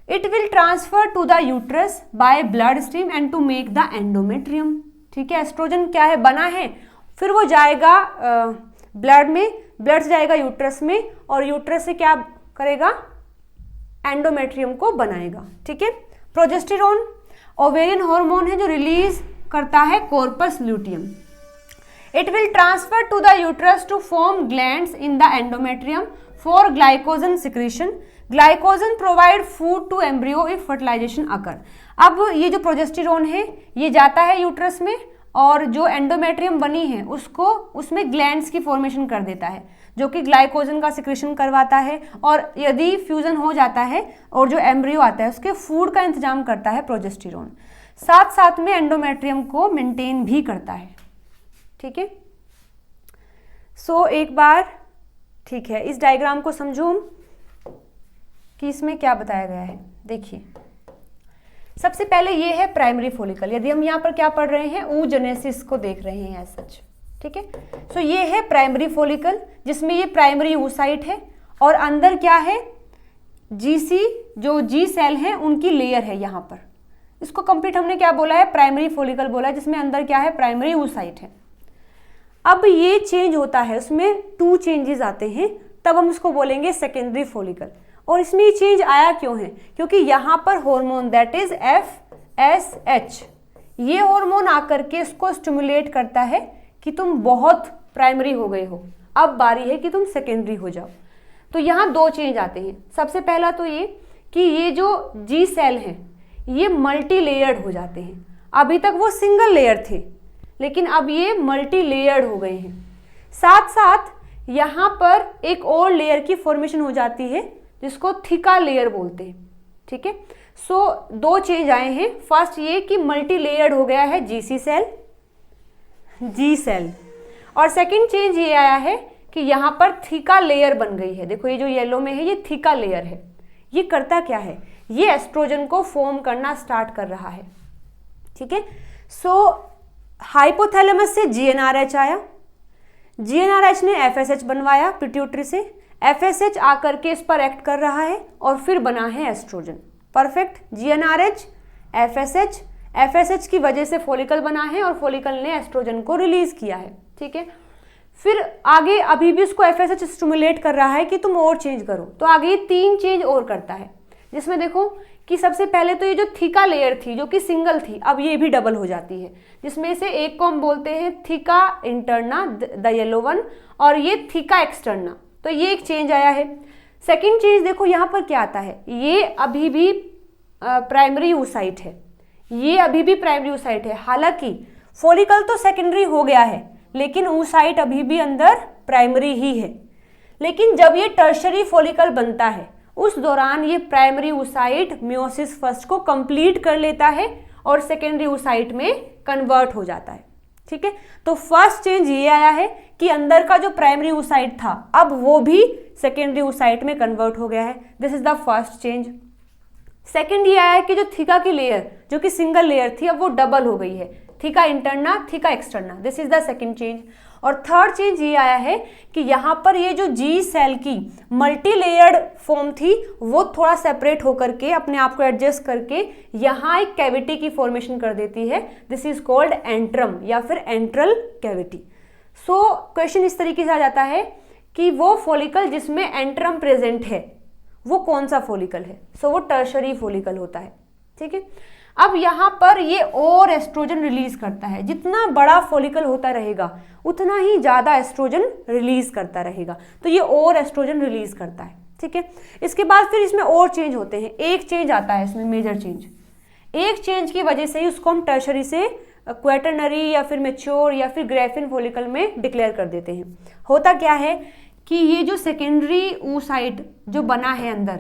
It will transfer to the uterus by blood stream and to make the endometrium. ठीक है, एस्ट्रोजन क्या है, बना है, फिर वो जाएगा ब्लड में, ब्लड से जाएगा यूट्रस में, और यूट्रस से क्या करेगा, एंडोमेट्रियम को बनाएगा। ठीक है, प्रोजेस्टेरॉन ओवेरियन हार्मोन है जो रिलीज करता है corpus luteum. It will transfer to the uterus to form glands in the endometrium for glycogen secretion. Glycogen provide food to embryo if fertilization occur. अब ये जो प्रोजेस्टेरॉन है ये जाता है यूट्रस में और जो एंडोमेट्रियम बनी है उसको उसमें ग्लैंड्स की फॉर्मेशन कर देता है जो कि ग्लाइकोजन का सिक्रेशन करवाता है, और यदि फ्यूजन हो जाता है और जो एम्ब्रियो आता है उसके फूड का इंतजाम करता है प्रोजेस्टेरॉन। साथ साथ में एंडोमेट्रियम को मेंटेन भी करता है। ठीक है, सो एक बार ठीक है इस डायग्राम को समझूं कि इसमें क्या बताया गया है। देखिए, सबसे पहले ये है प्राइमरी फॉलिकल। यदि हम यहाँ पर क्या पढ़ रहे हैं, oogenesis को देख रहे हैं एज सच। ठीक है, सो ये है प्राइमरी फॉलिकल जिसमें ये प्राइमरी oocyte है और अंदर क्या है, GC जो G सेल है उनकी लेयर है यहाँ पर। इसको कंप्लीट हमने क्या बोला है, प्राइमरी फॉलिकल बोला है, जिसमें अंदर क्या है, प्राइमरी oocyte है। अब ये चेंज होता है, उसमें 2 चेंजेस आते हैं, तब हम उसको बोलेंगे सेकेंडरी फॉलिकल। और इसमें ये चेंज आया क्यों है, क्योंकि यहाँ पर हार्मोन दैट इज FSH ये हार्मोन आकर के इसको स्टिमुलेट करता है कि तुम बहुत प्राइमरी हो गए हो, अब बारी है कि तुम सेकेंडरी हो जाओ। तो यहाँ 2 चेंज आते हैं। सबसे पहला तो ये कि ये जो G सेल हैं ये मल्टी लेयर्ड हो जाते हैं। अभी तक वो सिंगल लेयर थे लेकिन अब ये मल्टी लेयर्ड हो गए हैं। साथ साथ यहाँ पर एक और लेयर की फॉर्मेशन हो जाती है जिसको थिका लेयर बोलते हैं। ठीक है, सो 2 चेंज आए हैं। फर्स्ट ये कि मल्टी लेयर्ड हो गया है GC सेल, G सेल, और सेकंड चेंज ये आया है कि यहाँ पर थिका लेयर बन गई है। देखो ये जो येलो में है ये थिका लेयर है। ये करता क्या है, ये एस्ट्रोजन को फॉर्म करना स्टार्ट कर रहा है। ठीक है, सो हाइपोथैलेमस से GnRH आया, GnRH ने FSH बनवाया पिट्यूटरी से, FSH आकर के इस पर एक्ट कर रहा है और फिर बना है एस्ट्रोजन। परफेक्ट, GnRH FSH की वजह से फॉलिकल बना है और फॉलिकल ने एस्ट्रोजन को रिलीज किया है। ठीक है, फिर आगे अभी भी उसको FSH स्टिमुलेट कर रहा है कि तुम और चेंज करो, तो आगे 3 चेंज और करता है, जिसमें देखो कि सबसे पहले तो ये जो थीका लेयर थी जो कि सिंगल थी, अब ये भी डबल हो जाती है, जिसमें से एक को हम बोलते हैं theca interna the yellow one, और ये थीका एक्सटर्ना, तो ये एक चेंज आया है। सेकेंड चेंज देखो यहाँ पर क्या आता है, ये अभी भी प्राइमरी oocyte है, ये अभी भी प्राइमरी oocyte है, हालांकि फॉलिकल तो सेकेंडरी हो गया है लेकिन oocyte अभी भी अंदर प्राइमरी ही है। लेकिन जब ये टर्शरी फॉलिकल बनता है उस दौरान ये प्राइमरी oocyte मियोसिस फर्स्ट को कंप्लीट कर लेता है और सेकेंडरी oocyte में कन्वर्ट हो जाता है। ठीक है, तो फर्स्ट चेंज ये आया है कि अंदर का जो प्राइमरी oocyte था अब वो भी सेकेंडरी oocyte में कन्वर्ट हो गया है, this is the first change. Second ये आया है कि जो थीका की लेयर जो कि सिंगल लेयर थी अब वो डबल हो गई है, theca interna theca externa, this is the second change. और थर्ड चेंज ये आया है कि यहाँ पर ये जो जी सेल की मल्टी लेयर्ड फॉर्म थी वो थोड़ा सेपरेट होकर के अपने आप को एडजस्ट करके यहाँ एक कैविटी की फॉर्मेशन कर देती है, दिस इज कॉल्ड एंट्रम या फिर एंट्रल कैविटी। सो क्वेश्चन इस तरीके से आ जाता है कि वो फॉलिकल जिसमें एंट्रम प्रेजेंट है वो कौन सा फॉलिकल है, सो वो टर्शरी फॉलिकल होता है। ठीक है, अब यहाँ पर ये और एस्ट्रोजन रिलीज करता है, जितना बड़ा फॉलिकल होता रहेगा उतना ही ज्यादा एस्ट्रोजन रिलीज करता रहेगा, तो ये और एस्ट्रोजन रिलीज करता है। ठीक है, इसके बाद फिर इसमें और चेंज होते हैं, एक चेंज आता है इसमें मेजर चेंज, एक चेंज की वजह से ही उसको हम टर्शरी से क्वेटरनरी या फिर मैच्योर या फिर ग्रेफिन फॉलिकल में डिक्लेयर कर देते हैं। होता क्या है कि ये जो सेकेंडरी oocyte जो बना है अंदर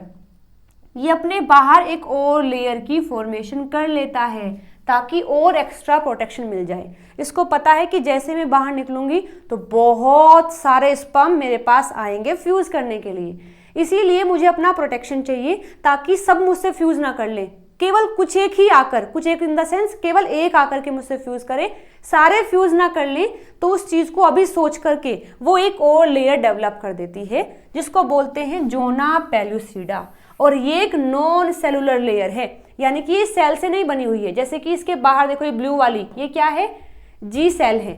ये अपने बाहर एक और लेयर की फॉर्मेशन कर लेता है ताकि और एक्स्ट्रा प्रोटेक्शन मिल जाए। इसको पता है कि जैसे मैं बाहर निकलूंगी तो बहुत सारे स्पर्म मेरे पास आएंगे फ्यूज करने के लिए, इसीलिए मुझे अपना प्रोटेक्शन चाहिए ताकि सब मुझसे फ्यूज ना कर ले, केवल कुछ एक ही आकर, कुछ एक इन द सेंस केवल एक आकर के मुझसे फ्यूज करे, सारे फ्यूज ना कर ले, तो उस चीज को अभी सोच करके वो एक और लेयर डेवलप कर देती है जिसको बोलते हैं जोना पेलुसिडा, और ये एक नॉन सेलुलर लेयर है, यानी कि ये सेल से नहीं बनी हुई है। जैसे कि इसके बाहर देखो ये ब्लू वाली ये क्या है, जी सेल है,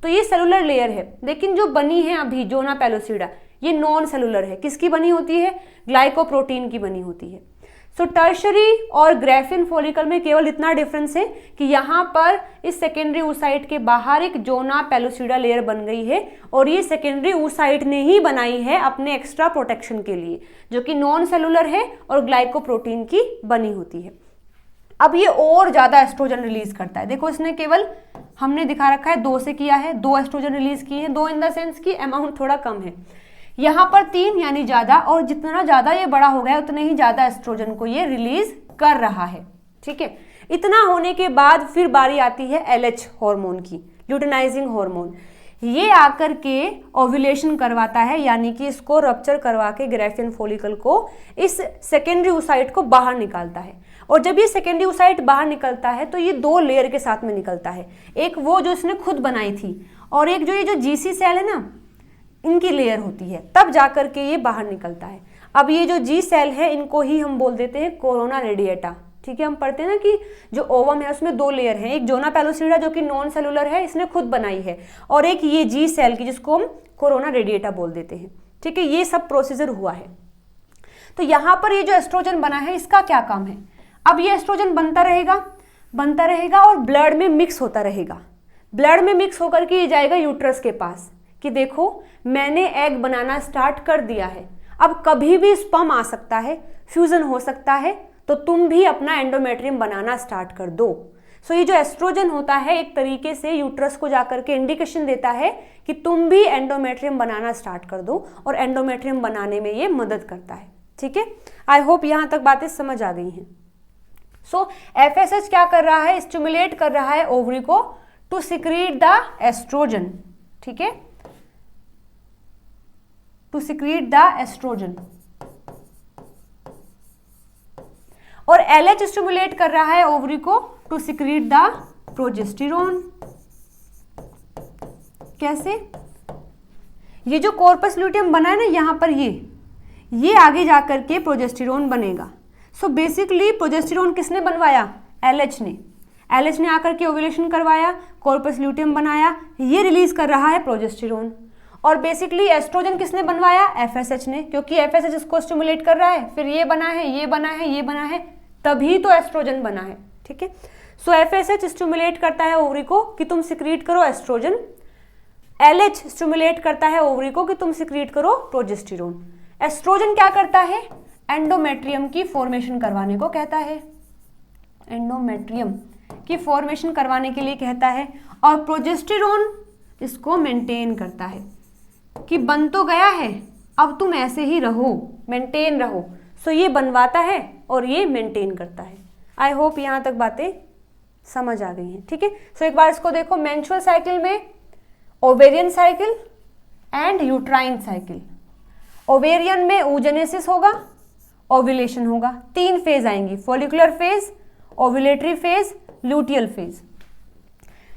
तो ये सेलुलर लेयर है, लेकिन जो बनी है अभी जोना पेलुसिडा ये नॉन सेलुलर है, किसकी बनी होती है, ग्लाइकोप्रोटीन की बनी होती है। सो टर्शरी और ग्रेफिन फॉलिकल में केवल इतना डिफरेंस है कि यहाँ पर इस सेकेंडरी oocyte के बाहर एक जोना पेलुसिडा लेयर बन गई है और ये सेकेंडरी oocyte ने ही बनाई है अपने एक्स्ट्रा प्रोटेक्शन के लिए, जो कि नॉन सेलुलर है और ग्लाइकोप्रोटीन की बनी होती है। अब ये और ज्यादा एस्ट्रोजन रिलीज करता है, देखो इसने केवल हमने दिखा रखा है 2 से किया है, 2 एस्ट्रोजन रिलीज किए हैं, 2 इन द सेंस की अमाउंट थोड़ा कम है, यहाँ पर 3 यानी ज्यादा, और जितना ज्यादा ये बड़ा हो गया उतने ही ज्यादा एस्ट्रोजन को ये रिलीज कर रहा है। ठीक है, इतना होने के बाद फिर बारी आती है LH हार्मोन की, ल्यूटेनाइजिंग हार्मोन, ये आकर के ओव्यूलेशन करवाता है, यानी कि इसको रप्चर करवा के ग्रेफिन फॉलिकल को इस सेकेंडरी oocyte को बाहर निकालता है। और जब ये सेकेंडरी oocyte बाहर निकलता है तो ये 2 लेयर के साथ में निकलता है, एक वो जो इसने खुद बनाई थी और एक जो ये जो GC सेल है ना इनकी लेयर होती है, तब जाकर के ये बाहर निकलता है। अब ये जो जी सेल है इनको ही हम बोल देते हैं कोरोना रेडिएटा। ठीक है, हम पढ़ते हैं ना कि जो ओवम है उसमें 2 लेयर हैं, एक जोना पेलुसिडा जो कि नॉन सेलुलर है इसने खुद बनाई है, और एक ये जी सेल की जिसको हम कोरोना रेडिएटा बोल देते हैं। ठीक है, ये सब प्रोसीजर हुआ है। तो यहाँ पर ये जो एस्ट्रोजन बना है इसका क्या काम है, अब ये एस्ट्रोजन बनता रहेगा और ब्लड में मिक्स होता रहेगा, ब्लड में मिक्स होकर के ये जाएगा यूट्रस के पास कि देखो मैंने एग बनाना स्टार्ट कर दिया है, अब कभी भी स्पर्म आ सकता है, फ्यूजन हो सकता है, तो तुम भी अपना एंडोमेट्रियम बनाना स्टार्ट कर दो। सो ये जो एस्ट्रोजन होता है एक तरीके से यूट्रस को जाकर के इंडिकेशन देता है कि तुम भी एंडोमेट्रियम बनाना स्टार्ट कर दो, और एंडोमेट्रियम बनाने में ये मदद करता है। ठीक है, आई होप यहाँ तक बातें समझ आ गई हैं। सो FSH क्या कर रहा है, स्टिमुलेट कर रहा है ओवरी को टू सिक्रीट द एस्ट्रोजन। ठीक है, टू सिक्रीट द एस्ट्रोजन, और LH स्टिमुलेट कर रहा है ओवरी को टू सिक्रीट द प्रोजेस्टेरोन। कैसे, ये जो कॉर्पस ल्यूटियम बना है ना यहाँ पर ये आगे जाकर के प्रोजेस्टेरोन बनेगा। सो बेसिकली प्रोजेस्टेरोन किसने बनवाया, LH ने। LH ने आकर के ओव्यूलेशन करवाया, कॉर्पस ल्यूटियम बनाया, ये रिलीज कर रहा है प्रोजेस्टेरोन। और बेसिकली एस्ट्रोजन किसने बनवाया? FSH ने, क्योंकि FSH इसको स्टिमुलेट कर रहा है, फिर ये बना है, ये बना है, ये बना है, तभी तो एस्ट्रोजन बना है। ठीक है, सो FSH स्टिमुलेट करता है ओवरी को कि तुम सिक्रीट करो एस्ट्रोजन, LH स्टिमुलेट करता है ओवरी को कि तुम सिक्रीट करो प्रोजेस्टेरोन। एस्ट्रोजन क्या करता है? एंडोमेट्रियम की फॉर्मेशन करवाने को कहता है, एंडोमेट्रियम की फॉर्मेशन करवाने के लिए कहता है, और प्रोजेस्टेरोन इसको मेंटेन करता है कि बन तो गया है, अब तुम ऐसे ही रहो, मेंटेन रहो। सो ये बनवाता है और ये मेंटेन करता है। आई होप यहाँ तक बातें समझ आ गई हैं। ठीक है, सो एक बार इसको देखो, मेंस्ट्रुअल साइकिल में ovarian cycle and uterine cycle. Ovarian में oogenesis होगा, ओव्यूलेशन होगा, 3 फेज आएंगी, follicular phase, ovulatory phase, luteal phase.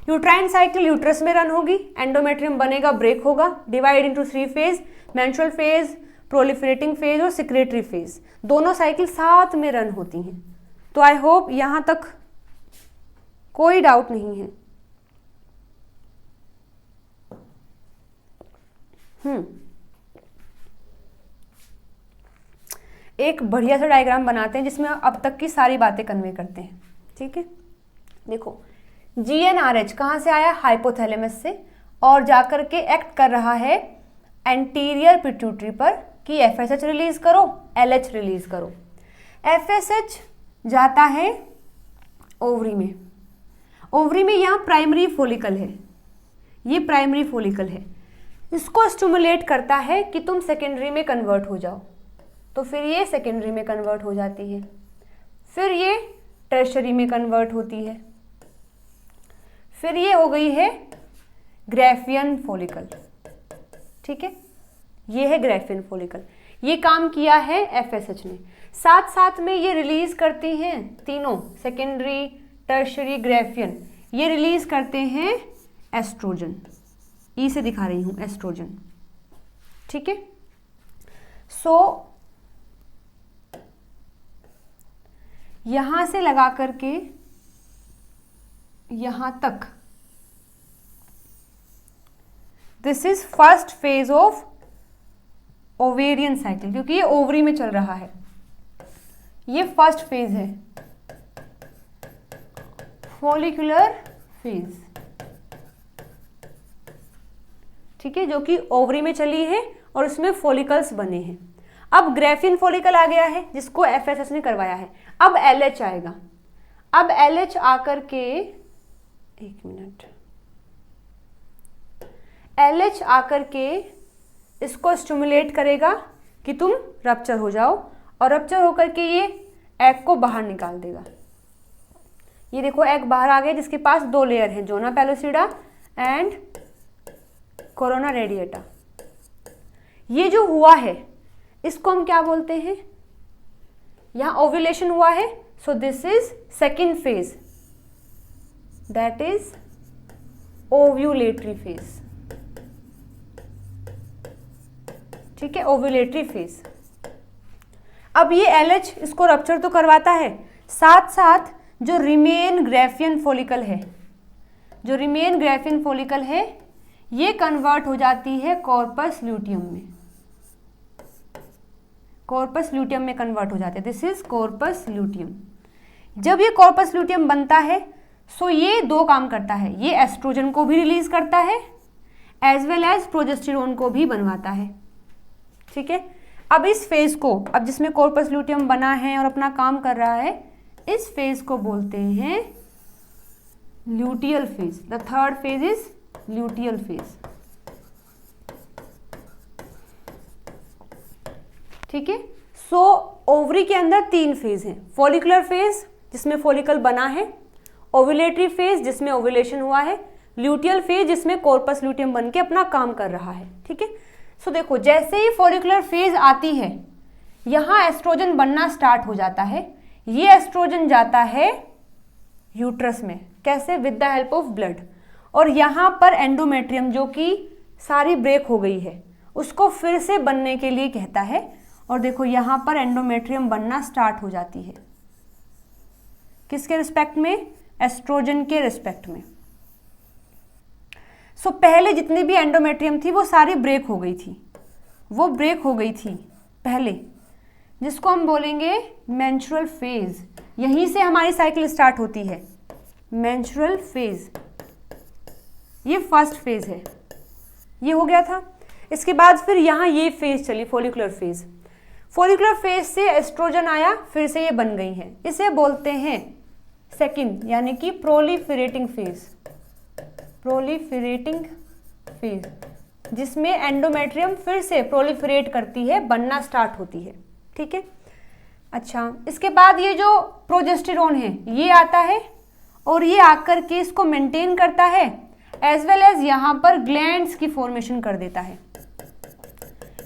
Uterine cycle uterus में रन होगी, एंडोमेट्रियम बनेगा, ब्रेक होगा, divide into 3 phase, menstrual phase, proliferating phase और सिक्रेटरी फेज। दोनों साइकिल साथ में रन होती हैं। तो आई होप यहां तक कोई डाउट नहीं है। एक बढ़िया सा डायग्राम बनाते हैं जिसमें अब तक की सारी बातें कन्वे करते हैं। ठीक है, देखो GnRH कहाँ से आया? हाइपोथैलेमस से, और जाकर के एक्ट कर रहा है एंटीरियर पिट्यूटरी पर कि FSH रिलीज करो, LH रिलीज करो। FSH जाता है ओवरी में, ओवरी में यहाँ प्राइमरी फॉलिकल है, ये प्राइमरी फॉलिकल है, इसको स्टिमुलेट करता है कि तुम सेकेंडरी में कन्वर्ट हो जाओ, तो फिर ये सेकेंडरी में कन्वर्ट हो जाती है, फिर ये टर्शरी में कन्वर्ट होती है, फिर ये हो गई है ग्राफियन फॉलिकल। ठीक है, ये है ग्राफियन फॉलिकल। ये काम किया है FSH ने। साथ साथ में ये रिलीज करती हैं तीनों, सेकेंडरी, टर्शरी, ग्राफियन, ये रिलीज करते हैं एस्ट्रोजन। ई से दिखा रही हूं, एस्ट्रोजन। ठीक है, सो यहां से लगा करके यहां तक, this is first phase of ovarian cycle, क्योंकि ये ओवरी में चल रहा है, ये फर्स्ट फेज है, फॉलिकुलर फेज। ठीक है, जो कि ओवरी में चली है और उसमें फॉलिकल्स बने हैं। अब ग्राफियन फॉलिकल आ गया है जिसको FSH ने करवाया है। अब LH आएगा, अब LH आकर के, एक मिनट, LH आकर के इसको स्टिमुलेट करेगा कि तुम रप्चर हो जाओ, और रप्चर होकर के ये एग को बाहर निकाल देगा। ये देखो एग बाहर आ गया जिसके पास 2 लेयर हैं, zona pellucida and corona radiata. ये जो हुआ है इसको हम क्या बोलते हैं? यहां ओव्यूलेशन हुआ है, सो this is second phase, that is ovulatory phase. ठीक है, ओव्यूलेटरी फेज। अब ये LH इसको रप्चर तो करवाता है, साथ साथ जो रिमेन ग्राफियन फॉलिकल है, जो रिमेन ग्राफियन फॉलिकल है, ये कन्वर्ट हो जाती है कॉर्पस ल्यूटियम में, कॉर्पस ल्यूटियम में कन्वर्ट हो जाते हैं। This is corpus luteum. जब ये कॉर्पस ल्यूटियम बनता है, सो ये 2 काम करता है, ये एस्ट्रोजन को भी रिलीज करता है एज वेल एज प्रोजेस्टेरोन को भी बनवाता है। ठीक है, अब इस फेज को, अब जिसमें कॉर्पस ल्यूटियम बना है और अपना काम कर रहा है, इस फेज को बोलते हैं luteal phase. The third phase is luteal phase. ठीक है, सो ओवरी के अंदर 3 फेज हैं, फॉलिकुलर फेज जिसमें फॉलिकल बना है, ओव्यूलेटरी फेज जिसमें ओव्यूलेशन हुआ है, ल्यूटियल फेज जिसमें कॉर्पस ल्यूटियम बन के अपना काम कर रहा है। ठीक है, सो देखो जैसे ही फॉलिकुलर फेज आती है, यहां एस्ट्रोजन बनना स्टार्ट हो जाता है। ये एस्ट्रोजन जाता है यूट्रस में, कैसे? With the help of blood. और यहां पर एंडोमेट्रियम जो कि सारी ब्रेक हो गई है उसको फिर से बनने के लिए कहता है, और देखो यहां पर एंडोमेट्रियम बनना स्टार्ट हो जाती है। किसके रिस्पेक्ट में? एस्ट्रोजन के रिस्पेक्ट में। सो पहले जितनी भी एंडोमेट्रियम थी वो सारी ब्रेक हो गई थी, वो ब्रेक हो गई थी पहले, जिसको हम बोलेंगे मेंस्ट्रुअल फेज। यहीं से हमारी साइकिल स्टार्ट होती है, मेंस्ट्रुअल फेज, ये फर्स्ट फेज है, ये हो गया था। इसके बाद फिर यहाँ ये फेज चली, फॉलिकुलर फेज। फॉलिकुलर फेज से एस्ट्रोजन आया, फिर से ये बन गई है, इसे बोलते हैं सेकंड, यानी कि प्रोलिफरेटिंग फेज, प्रोलिफरेटिंग फेज, जिसमें एंडोमेट्रियम फिर से प्रोलिफरेट करती है, बनना स्टार्ट होती है। ठीक है, अच्छा, इसके बाद ये जो प्रोजेस्टेरोन है ये आता है और ये आकर के इसको मेंटेन करता है, एज वेल एज यहाँ पर ग्लैंड्स की फॉर्मेशन कर देता है,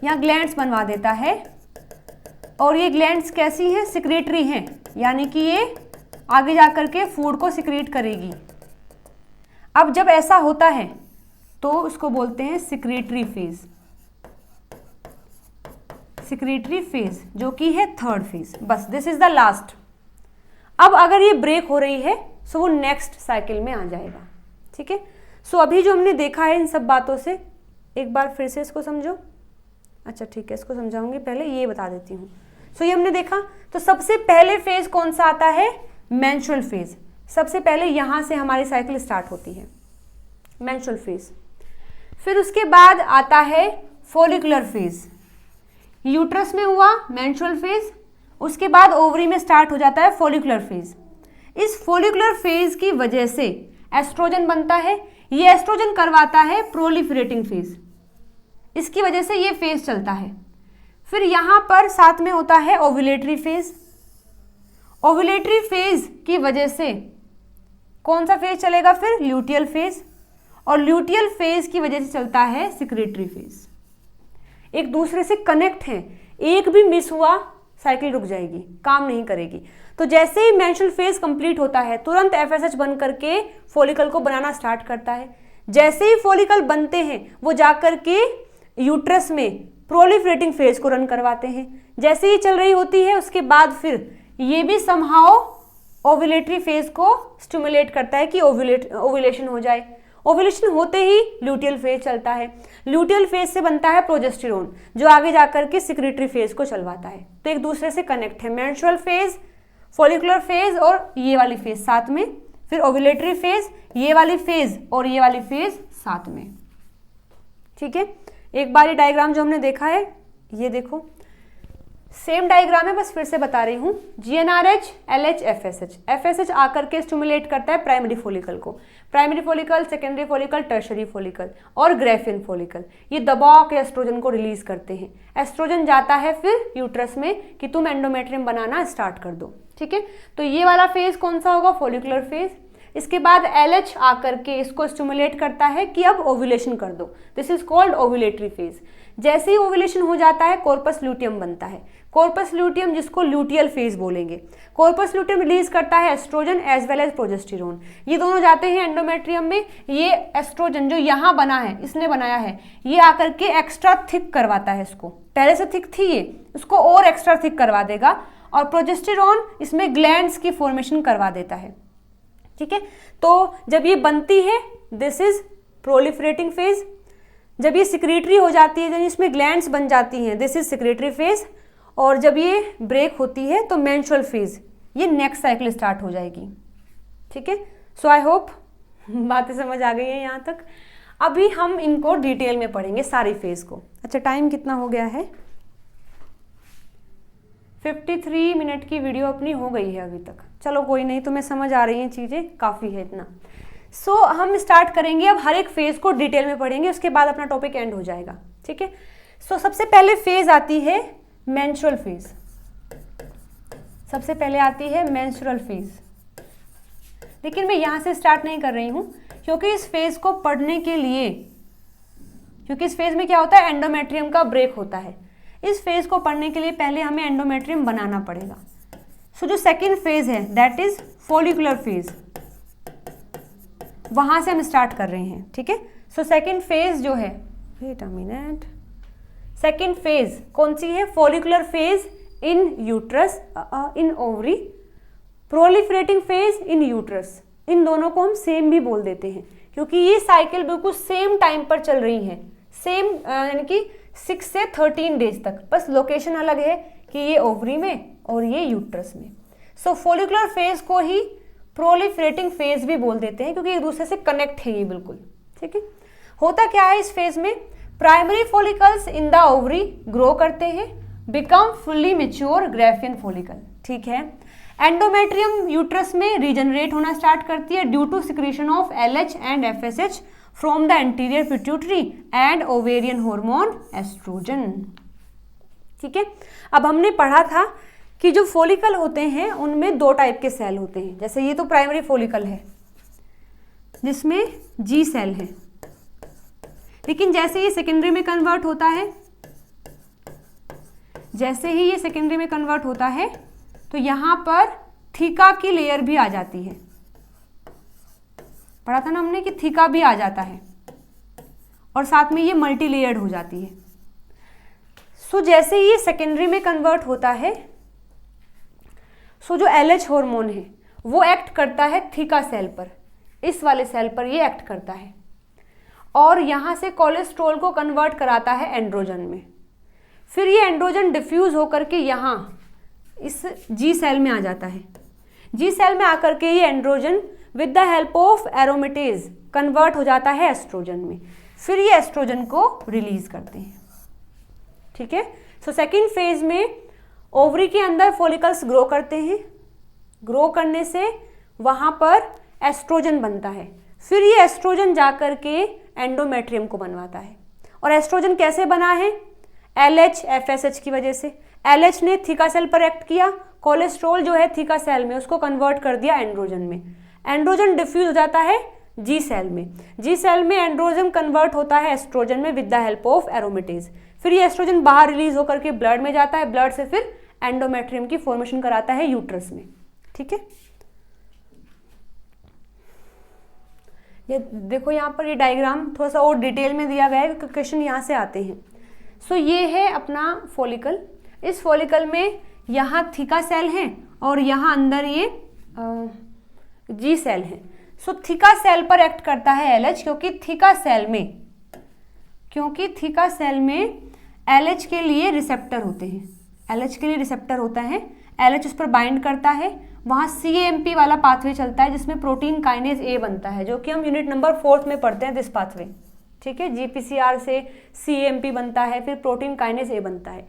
यहाँ ग्लैंड्स बनवा देता है। और ये ग्लैंड्स कैसी हैं? सिक्रेटरी हैं, यानी कि ये आगे जाकर के फूड को सिक्रेट करेगी। अब जब ऐसा होता है तो उसको बोलते हैं सिक्रेटरी फेज, सिक्रेटरी फेज, जो कि है थर्ड फेज। बस दिस इज द लास्ट। अब अगर ये ब्रेक हो रही है सो वो नेक्स्ट साइकिल में आ जाएगा। ठीक है, सो अभी जो हमने देखा है इन सब बातों से एक बार फिर से इसको समझो। अच्छा ठीक है, इसको समझाऊंगी, पहले ये बता देती हूँ। सो ये हमने देखा, तो सबसे पहले फेज कौन सा आता है? Menstrual phase. सबसे पहले यहाँ से हमारी साइकिल स्टार्ट होती है, मेंस्ट्रुअल फेज। फिर उसके बाद आता है फॉलिकुलर फेज, यूट्रस में हुआ मेंस्ट्रुअल फेज, उसके बाद ओवरी में स्टार्ट हो जाता है फॉलिकुलर फेज। इस फॉलिकुलर फेज की वजह से एस्ट्रोजन बनता है, ये एस्ट्रोजन करवाता है प्रोलिफरेटिंग फेज, इसकी वजह से ये फेज चलता है। फिर यहाँ पर साथ में होता है ओव्यूलेटरी फेज। ओव्यूलेटरी फेज की वजह से कौन सा फेज चलेगा? फिर ल्यूटियल फेज, और ल्यूटियल फेज की वजह से चलता है सिक्रेटरी फेज। एक दूसरे से कनेक्ट हैं, एक भी मिस हुआ साइकिल रुक जाएगी, काम नहीं करेगी। तो जैसे ही मेंस्ट्रुअल फेज कंप्लीट होता है तुरंत एफएसएच बन करके फॉलिकल को बनाना स्टार्ट करता है। जैसे ही फॉलिकल बनते हैं वो जाकर के यूट्रस में प्रोलिफरेटिंग फेज को रन करवाते हैं। जैसे ही चल रही होती है उसके बाद फिर ये भी समहाउ ओव्यूलेटरी फेज को स्टिमुलेट करता है कि ओव्यूलेशन हो जाए। ओव्यूलेशन होते ही ल्यूटियल फेज चलता है, ल्यूटियल फेज से बनता है प्रोजेस्टेरोन, जो आगे जाकर के सिक्रेटरी फेज को चलवाता है। तो एक दूसरे से कनेक्ट है, मेंस्ट्रुअल फेज, फॉलिकुलर फेज और ये वाली फेज साथ में, फिर ओव्यूलेटरी फेज, ये वाली फेज और ये वाली फेज साथ में। ठीक है, एक बार ये डायग्राम जो हमने देखा है ये देखो, सेम डायग्राम है, बस फिर से बता रही हूँ। GnRH, LH, FSH। FSH आकर के स्टिमुलेट करता है प्राइमरी फॉलिकल को, primary follicle, secondary follicle, tertiary follicle और ग्रेफियन फॉलिकल। ये दबा के एस्ट्रोजन को रिलीज करते हैं। एस्ट्रोजन जाता है फिर यूट्रस में कि तुम एंडोमेट्रियम बनाना स्टार्ट कर दो। ठीक है, तो ये वाला फेज कौन सा होगा? Follicular phase. इसके बाद LH आकर के इसको स्टिमुलेट करता है कि अब ओव्यूलेशन कर दो, this is called ovulatory phase. जैसे ही ओव्यूलेशन हो जाता है कॉर्पस ल्यूटियम बनता है, कॉर्पस ल्यूटियम जिसको ल्यूटियल फेज बोलेंगे। कॉर्पस ल्यूटियम रिलीज करता है estrogen as well as progesterone, ये दोनों जाते हैं एंडोमेट्रियम में। ये एस्ट्रोजन जो यहाँ बना है, इसने बनाया है, ये आकर के एक्स्ट्रा थिक करवाता है इसको, पहले से थिक थी ये, उसको और एक्स्ट्रा थिक करवा देगा, और प्रोजेस्टेरोन इसमें ग्लैंड्स की फॉर्मेशन करवा देता है। ठीक है, तो जब ये बनती है दिस इज प्रोलिफरेटिंग फेज, जब ये सिक्रेटरी हो जाती है, यानी इसमें ग्लैंड्स बन जाती हैं, दिस इज सिक्रेटरी फेज, और जब ये ब्रेक होती है तो मेंस्ट्रुअल फेज, ये नेक्स्ट साइकिल स्टार्ट हो जाएगी। ठीक है, सो आई होप बातें समझ आ गई है यहाँ तक। अभी हम इनको डिटेल में पढ़ेंगे सारी फेज को। अच्छा, टाइम कितना हो गया है? 53 मिनट की वीडियो अपनी हो गई है अभी तक। चलो कोई नहीं, तुम्हें समझ आ रही हैं चीज़ें, काफ़ी है इतना। सो हम स्टार्ट करेंगे, अब हर एक फेज को डिटेल में पढ़ेंगे, उसके बाद अपना टॉपिक एंड हो जाएगा। ठीक है, सो सबसे पहले फेज आती है मेंस्ट्रुअल फेज। सबसे पहले आती है मेंस्ट्रुअल फेज, लेकिन मैं यहाँ से स्टार्ट नहीं कर रही हूँ क्योंकि इस फेज को पढ़ने के लिए, क्योंकि इस फेज में क्या होता है, एंडोमेट्रियम का ब्रेक होता है। इस फेज को पढ़ने के लिए पहले हमें एंडोमेट्रियम बनाना पड़ेगा। सो जो सेकेंड फेज है दैट इज फॉलिकुलर फेज, वहां से हम स्टार्ट कर रहे हैं। ठीक है, सो सेकेंड फेज जो है, wait a minute, second phase कौन सी है? Follicular phase in uterus, in ovary, proliferating phase in uterus, इन दोनों को हम सेम भी बोल देते हैं क्योंकि ये साइकिल बिल्कुल सेम टाइम पर चल रही है, सेम यानी कि 6 से 13 डेज तक, बस लोकेशन अलग है कि ये ओवरी में और ये यूट्रस में। सो फॉलिकुलर फेज को ही प्रोलिफरेटिंग फेज भी बोल देते हैं क्योंकि एक दूसरे से कनेक्ट है ये बिल्कुल, ठीक है। होता क्या है इस फेज में, primary follicles in the ovary grow करते हैं, become fully mature graafian follicle, ठीक है। एंडोमेट्रियम यूट्रस में रीजनरेट होना स्टार्ट करती है due to secretion of LH and FSH from the anterior pituitary and ovarian hormone estrogen, ठीक है। अब हमने पढ़ा था कि जो फॉलिकल होते हैं उनमें 2 टाइप के सेल होते हैं, जैसे ये तो प्राइमरी फॉलिकल है जिसमें G सेल है, लेकिन जैसे ये सेकेंडरी में कन्वर्ट होता है, जैसे ही ये सेकेंडरी में कन्वर्ट होता है तो यहां पर थीका की लेयर भी आ जाती है, पढ़ा था ना हमने कि थीका भी आ जाता है और साथ में ये मल्टी लेयर्ड हो जाती है। सो जैसे ही ये सेकेंडरी में कन्वर्ट होता है, सो जो LH हार्मोन है वो एक्ट करता है थीका सेल पर, इस वाले सेल पर ये एक्ट करता है और यहां से कोलेस्ट्रॉल को कन्वर्ट कराता है एंड्रोजन में। फिर ये एंड्रोजन डिफ्यूज होकर के यहाँ इस G सेल में आ जाता है। G सेल में आकर के ये androgen with the help of aromatase convert हो जाता है एस्ट्रोजन में, फिर ये एस्ट्रोजन को रिलीज करते हैं, ठीक है। सो सेकेंड फेज में ओवरी के अंदर फॉलिकल्स ग्रो करते हैं, ग्रो करने से वहां पर एस्ट्रोजन बनता है, फिर ये एस्ट्रोजन जाकर के एंडोमेट्रियम को बनवाता है। और एस्ट्रोजन कैसे बना है, LH FSH की वजह से। LH ने थीका सेल पर एक्ट किया, कोलेस्ट्रॉल जो है थीका सेल में उसको कन्वर्ट कर दिया एंड्रोजन में, एंड्रोजन डिफ्यूज हो जाता है G सेल में, G सेल में एंड्रोजन कन्वर्ट होता है एस्ट्रोजन में विद द हेल्प ऑफ एरोमेटेज, फिर ये एस्ट्रोजन बाहर रिलीज होकर के ब्लड में जाता है, ब्लड से फिर एंडोमेट्रियम की फॉर्मेशन कराता है यूट्रस में, ठीक है। ये देखो यहाँ पर ये डायग्राम थोड़ा सा और डिटेल में दिया गया है क्योंकि क्वेश्चन यहाँ से आते हैं। सो ये है अपना फॉलिकल, इस फॉलिकल में यहाँ थीका सेल है और यहाँ अंदर ये G सेल है। सो थीका सेल पर एक्ट करता है LH क्योंकि थीका सेल में LH के लिए रिसेप्टर होते हैं, LH के लिए रिसेप्टर होता है, LH उस पर बाइंड करता है, वहाँ CAMP वाला पाथवे चलता है जिसमें प्रोटीन काइनेज A बनता है, जो कि हम यूनिट नंबर 4 में पढ़ते हैं दिस पाथवे, ठीक है। GPCR से CAMP बनता है, फिर प्रोटीन काइनेज A बनता है।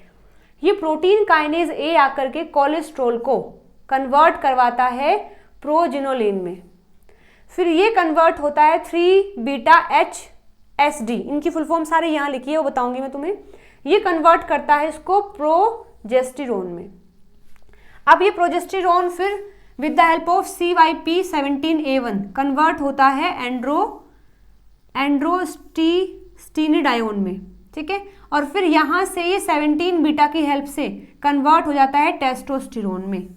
ये प्रोटीन काइनेज A आकर के कोलेस्ट्रॉल को कन्वर्ट करवाता है प्रोजिनोलिन में, फिर ये कन्वर्ट होता है 3-बीटा-HSD, इनकी फुल फॉर्म सारी यहाँ लिखी है वो बताऊंगी मैं तुम्हें। ये कन्वर्ट करता है इसको प्रोजेस्टेरोन में। अब ये प्रोजेस्टेरोन फिर with the help of CYP17A1 convert होता है एंड्रोस्टिनिडायोन में, ठीक है। और फिर यहाँ से ये 17 बीटा की हेल्प से कन्वर्ट हो जाता है टेस्टोस्टेरोन में,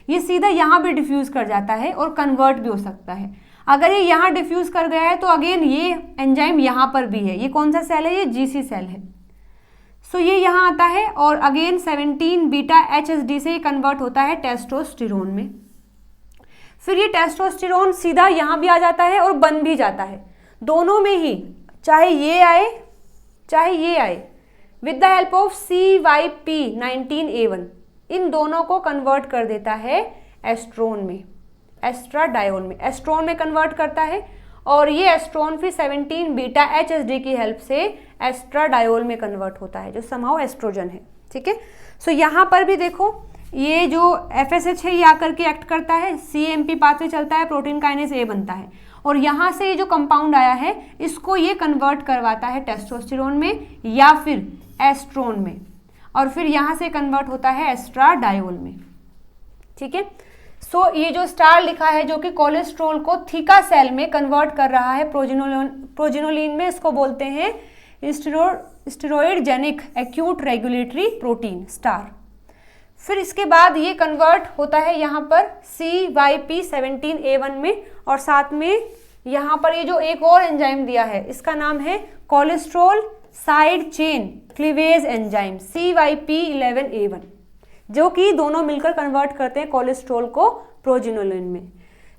ये सीधा यहाँ भी डिफ्यूज कर जाता है और कन्वर्ट भी हो सकता है। अगर ये यहाँ डिफ्यूज कर गया है तो अगेन ये एंजाइम यहाँ पर भी है, ये कौन सा सेल है, ये GC सेल है। सो ये यहाँ आता है और अगेन 17-बीटा-HSD से कन्वर्ट होता है टेस्टोस्टेरोन में, फिर ये टेस्टोस्टेरोन सीधा यहाँ भी आ जाता है और बन भी जाता है, दोनों में ही, चाहे ये आए चाहे ये आए, with the help of CYP19A1 इन दोनों को कन्वर्ट कर देता है एस्ट्रोन में, एस्ट्राडायोल में, एस्ट्रोन में कन्वर्ट करता है और ये एस्ट्रोन फिर 17-बीटा-HSD की हेल्प से एस्ट्राडायोल में कन्वर्ट होता है जो समहाउ एस्ट्रोजन है, ठीक है। सो यहाँ पर भी देखो ये जो FSH है ये आकर के एक्ट करता है, CAMP पाथवे चलता है, प्रोटीन काइनेज A बनता है और यहाँ से ये जो कंपाउंड आया है इसको ये कन्वर्ट करवाता है टेस्टोस्टेरोन में या फिर एस्ट्रोन में और फिर यहाँ से कन्वर्ट होता है एस्ट्राडायोल में, ठीक है। सो ये जो स्टार लिखा है जो कि कोलेस्ट्रॉल को थीका सेल में कन्वर्ट कर रहा है प्रोजिनोलिन में, इसको बोलते हैं स्टेरॉइडजेनिक एक्यूट रेगुलेटरी प्रोटीन स्टार। फिर इसके बाद ये कन्वर्ट होता है यहाँ पर CYP17A1 में और साथ में यहाँ पर ये जो एक और एंजाइम दिया है इसका नाम है cholesterol side chain cleavage enzyme CYP11A1, जो कि दोनों मिलकर कन्वर्ट करते हैं कोलेस्ट्रॉल को प्रोजिनोलिन में।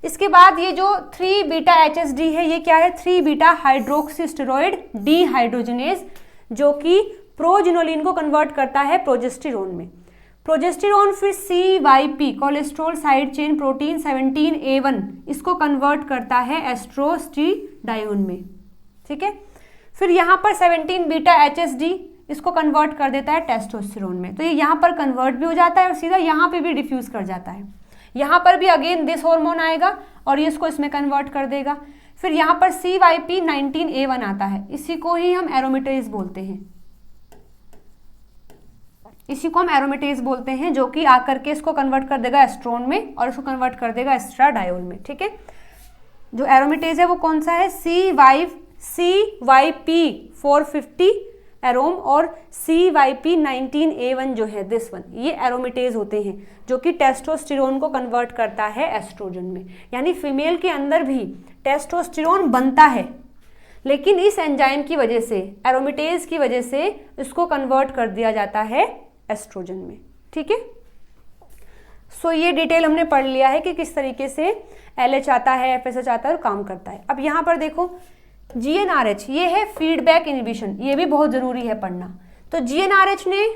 इसके बाद ये जो 3 बीटा HSD है, ये क्या है, 3 बीटा हाइड्रोक्सी स्टेरॉइड डीहाइड्रोजनेज, जो कि प्रोजिनोलिन को कन्वर्ट करता है प्रोजेस्टेरोन में। प्रोजेस्टेरोन फिर CYP cholesterol side chain protein 17A1 इसको कन्वर्ट करता है एस्ट्रोस्टिडायोन में, ठीक है। फिर यहाँ पर 17 बीटा HSD इसको कन्वर्ट कर देता है टेस्टोस्टेरोन में, तो ये यहाँ पर कन्वर्ट भी हो जाता है और सीधा यहाँ पे भी डिफ्यूज कर जाता है। यहाँ पर भी अगेन दिस हार्मोन आएगा और ये इसको इसमें कन्वर्ट कर देगा। फिर यहाँ पर CYP 19A1 आता है, इसी को ही हम एरोमेटेज बोलते हैं, इसी को हम एरोमेटेज बोलते हैं, जो कि आकर के इसको कन्वर्ट कर देगा एस्ट्रोन में और इसको कन्वर्ट कर देगा एस्ट्राडायोल में, ठीक है। जो एरोमेटेज है वो कौन सा है, CYP 450 एरोम और CYP 19A1 जो है दिस वन, ये एरोमेटेज होते हैं जो कि टेस्टोस्टेरोन को कन्वर्ट करता है एस्ट्रोजन में। यानी फीमेल के अंदर भी टेस्टोस्टेरोन बनता है, लेकिन इस एंजाइम की वजह से, एरोमेटेज की वजह से इसको कन्वर्ट कर दिया जाता है एस्ट्रोजन में, ठीक है। सो ये डिटेल हमने पढ़ लिया है कि किस तरीके से LH आता है, FSH आता है और काम करता है। अब यहाँ पर देखो GnRH, ये है फीडबैक इनहिबिशन, ये भी बहुत जरूरी है पढ़ना। तो GnRH ने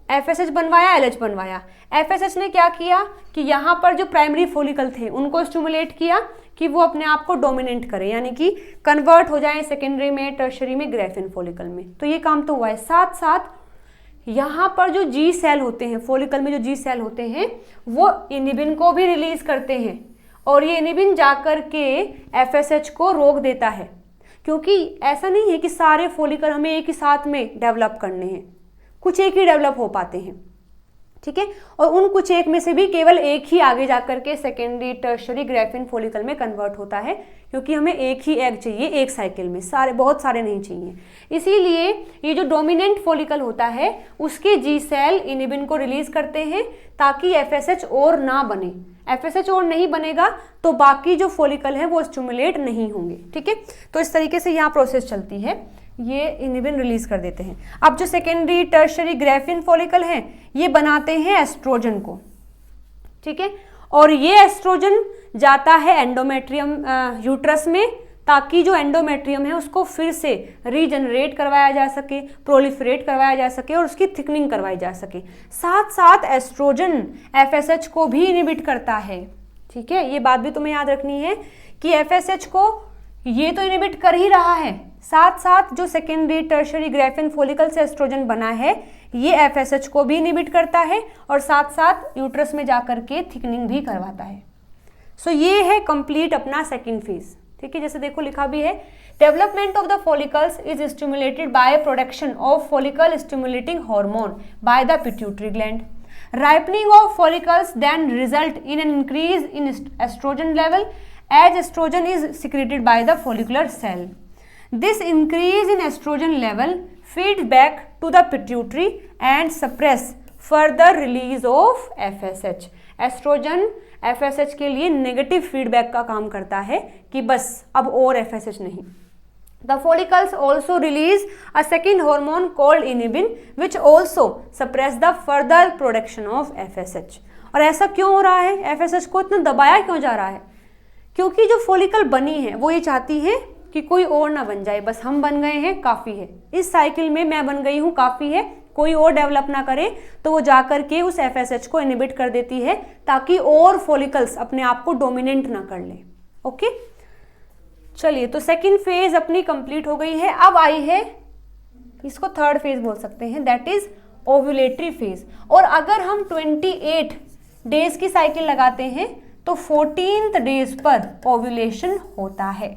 FSH बनवाया, LH बनवाया। FSH ने क्या किया कि यहाँ पर जो प्राइमरी फोलिकल थे उनको स्टिमुलेट किया कि वो अपने आप को डोमिनेट करें, यानी कि कन्वर्ट हो जाए सेकेंडरी में, टर्शरी में, ग्रेफिन फोलिकल में। तो ये काम तो हुआ है। साथ साथ यहाँ पर जो G सेल होते हैं, फोलिकल में जो G सेल होते हैं, वो इनिबिन को भी रिलीज करते हैं और ये इनिबिन जाकर के FSH को रोक देता है, क्योंकि ऐसा नहीं है कि सारे फोलिकल हमें एक ही साथ में डेवलप करने हैं, कुछ एक ही डेवलप हो पाते हैं, ठीक है। और उन कुछ एक में से भी केवल एक ही आगे जाकर के सेकेंडरी, टर्शरी, ग्रेफिन फोलिकल में कन्वर्ट होता है, क्योंकि हमें एक ही एग चाहिए एक साइकिल में, बहुत सारे नहीं चाहिए। इसीलिए ये जो डोमिनेंट फोलिकल होता है उसके G सेल इनिबिन को रिलीज करते हैं ताकि FSH और ना बने। FSH और नहीं बनेगा तो बाकी जो फोलिकल है वो स्टिमुलेट नहीं होंगे, ठीक है। तो इस तरीके से यहाँ प्रोसेस चलती है, ये इनिबिन रिलीज कर देते हैं। अब जो सेकेंडरी, टर्शरी, ग्रेफिन फोलिकल हैं ये बनाते हैं एस्ट्रोजन को, ठीक है। और ये एस्ट्रोजन जाता है एंडोमेट्रियम यूट्रस में, ताकि जो एंडोमेट्रियम है उसको फिर से रीजनरेट करवाया जा सके, प्रोलिफरेट करवाया जा सके और उसकी थिकनिंग करवाई जा सके। साथ साथ एस्ट्रोजन FSH को भी इनिबिट करता है, ठीक है। ये बात भी तुम्हें याद रखनी है कि FSH को ये तो इनिबिट कर ही रहा है, साथ साथ जो सेकेंडरी, टर्शरी, ग्रेफिन फोलिकल से एस्ट्रोजन बना है ये FSH को भी इनिबिट करता है और साथ साथ यूट्रस में जाकर के थिकनिंग भी करवाता है। सो ये है कंप्लीट अपना सेकेंड फेज, ठीक है। जैसे देखो लिखा भी है, development of the follicles is stimulated by production of follicle stimulating hormone by the pituitary gland. Ripening of follicles then result in an increase in estrogen level as estrogen is secreted by the follicular cell. This increase in estrogen level feeds back to the pituitary and suppress further release of FSH. Estrogen FSH के लिए negative feedback का काम करता है कि बस अब और FSH नहीं। The follicles also release a second hormone called inhibin which also suppress the further production of FSH. और ऐसा क्यों हो रहा है, FSH को इतना दबाया क्यों जा रहा है? क्योंकि जो फोलिकल बनी है वो ये चाहती है कि कोई और ना बन जाए, बस हम बन गए हैं काफ़ी है, इस साइकिल में मैं बन गई हूँ काफ़ी है, कोई और डेवलप ना करे, तो वो जाकर के उस FSH को इनिबिट कर देती है ताकि और फोलिकल्स अपने आप को डोमिनेंट ना कर ले। ओके, चलिए तो सेकेंड फेज अपनी कंप्लीट हो गई है। अब आई है, इसको थर्ड फेज बोल सकते हैं, दैट इज ओव्यूलेटरी फेज। और अगर हम 28 डेज की साइकिल लगाते हैं तो 14th डेज पर ओव्यूलेशन होता है,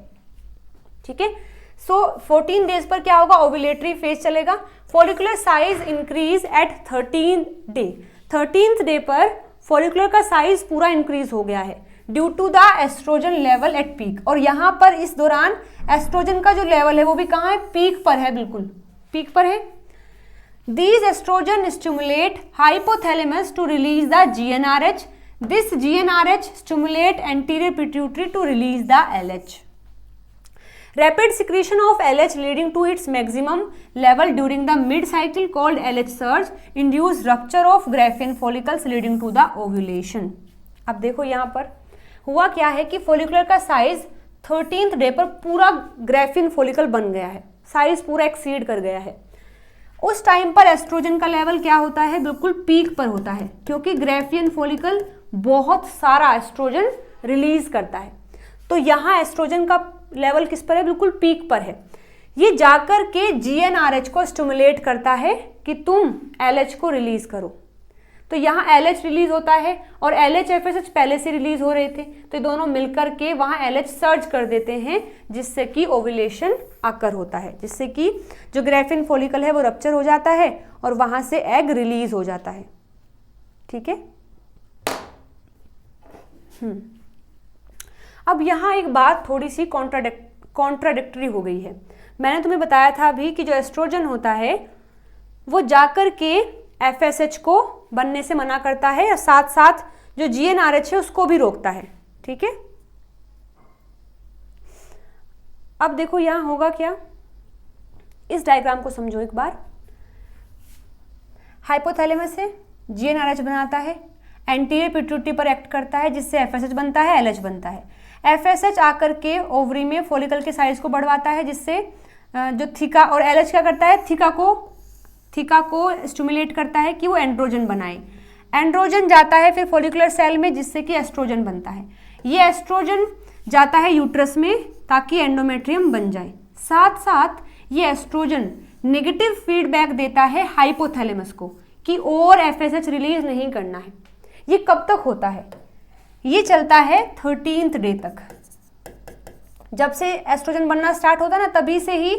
ठीक है। सो 14 डेज पर क्या होगा, ओव्यूलेटरी फेज चलेगा। Follicular size increase at 13th day. 13th day पर फॉलिकुलर का साइज पूरा इंक्रीज हो गया है due to the estrogen level at peak. और यहाँ पर इस दौरान एस्ट्रोजन का जो लेवल है वो भी कहाँ है, पीक पर है, बिल्कुल पीक पर है। These estrogen stimulate hypothalamus to release the GnRH. This GnRH stimulate anterior pituitary to release the LH. Rapid secretion of LH leading to its maximum level during the mid-cycle called LH surge induce rupture of Graafian follicles leading to the ovulation. अब देखो यहाँ पर हुआ क्या है कि follicular का size 13th day पर पूरा ग्रेफिन फॉलिकल बन गया है, साइज पूरा एक्सीड कर गया है। उस टाइम पर एस्ट्रोजन का लेवल क्या होता है, बिल्कुल पीक पर होता है, क्योंकि ग्रेफियन फॉलिकल बहुत सारा एस्ट्रोजन रिलीज करता है। तो यहाँ एस्ट्रोजन का लेवल किस पर है, बिल्कुल पीक पर है। ये जाकर के GnRH को स्टिमुलेट करता है कि तुम LH को रिलीज करो। तो यहाँ LH रिलीज होता है और LH FSH पहले से रिलीज हो रहे थे, तो ये दोनों मिलकर के वहाँ LH सर्ज कर देते हैं, जिससे कि ओव्यूलेशन अकर होता है, जिससे कि जो ग्रेफिन फॉलिकल है वो रप्चर हो जाता है और वहाँ से एग रिलीज हो जाता है। ठीक है। अब यहाँ एक बात थोड़ी सी कॉन्ट्राडिक्टरी हो गई है। मैंने तुम्हें बताया था अभी कि जो एस्ट्रोजन होता है वो जाकर के FSH को बनने से मना करता है और साथ साथ जो GnRH है उसको भी रोकता है। ठीक है। अब देखो यहां होगा क्या, इस डायग्राम को समझो एक बार। हाइपोथैलेमस है, GnRH बनाता है, एंटीरियर पिट्यूटरी पर एक्ट करता है, जिससे FSH बनता है, LH बनता है। FSH आकर के ओवरी में फॉलिकल के साइज को बढ़वाता है, जिससे जो थीका, और LH क्या करता है, थीका को स्टिमुलेट करता है कि वो एंड्रोजन बनाए। एंड्रोजन जाता है फिर फॉलिकुलर सेल में, जिससे कि एस्ट्रोजन बनता है। ये एस्ट्रोजन जाता है यूट्रस में ताकि एंडोमेट्रियम बन जाए। साथ साथ ये एस्ट्रोजन नेगेटिव फीडबैक देता है हाइपोथैलेमस को कि और FSH रिलीज नहीं करना है। ये कब तक होता है, ये चलता है 13th डे तक। जब से एस्ट्रोजन बनना स्टार्ट होता है ना, तभी से ही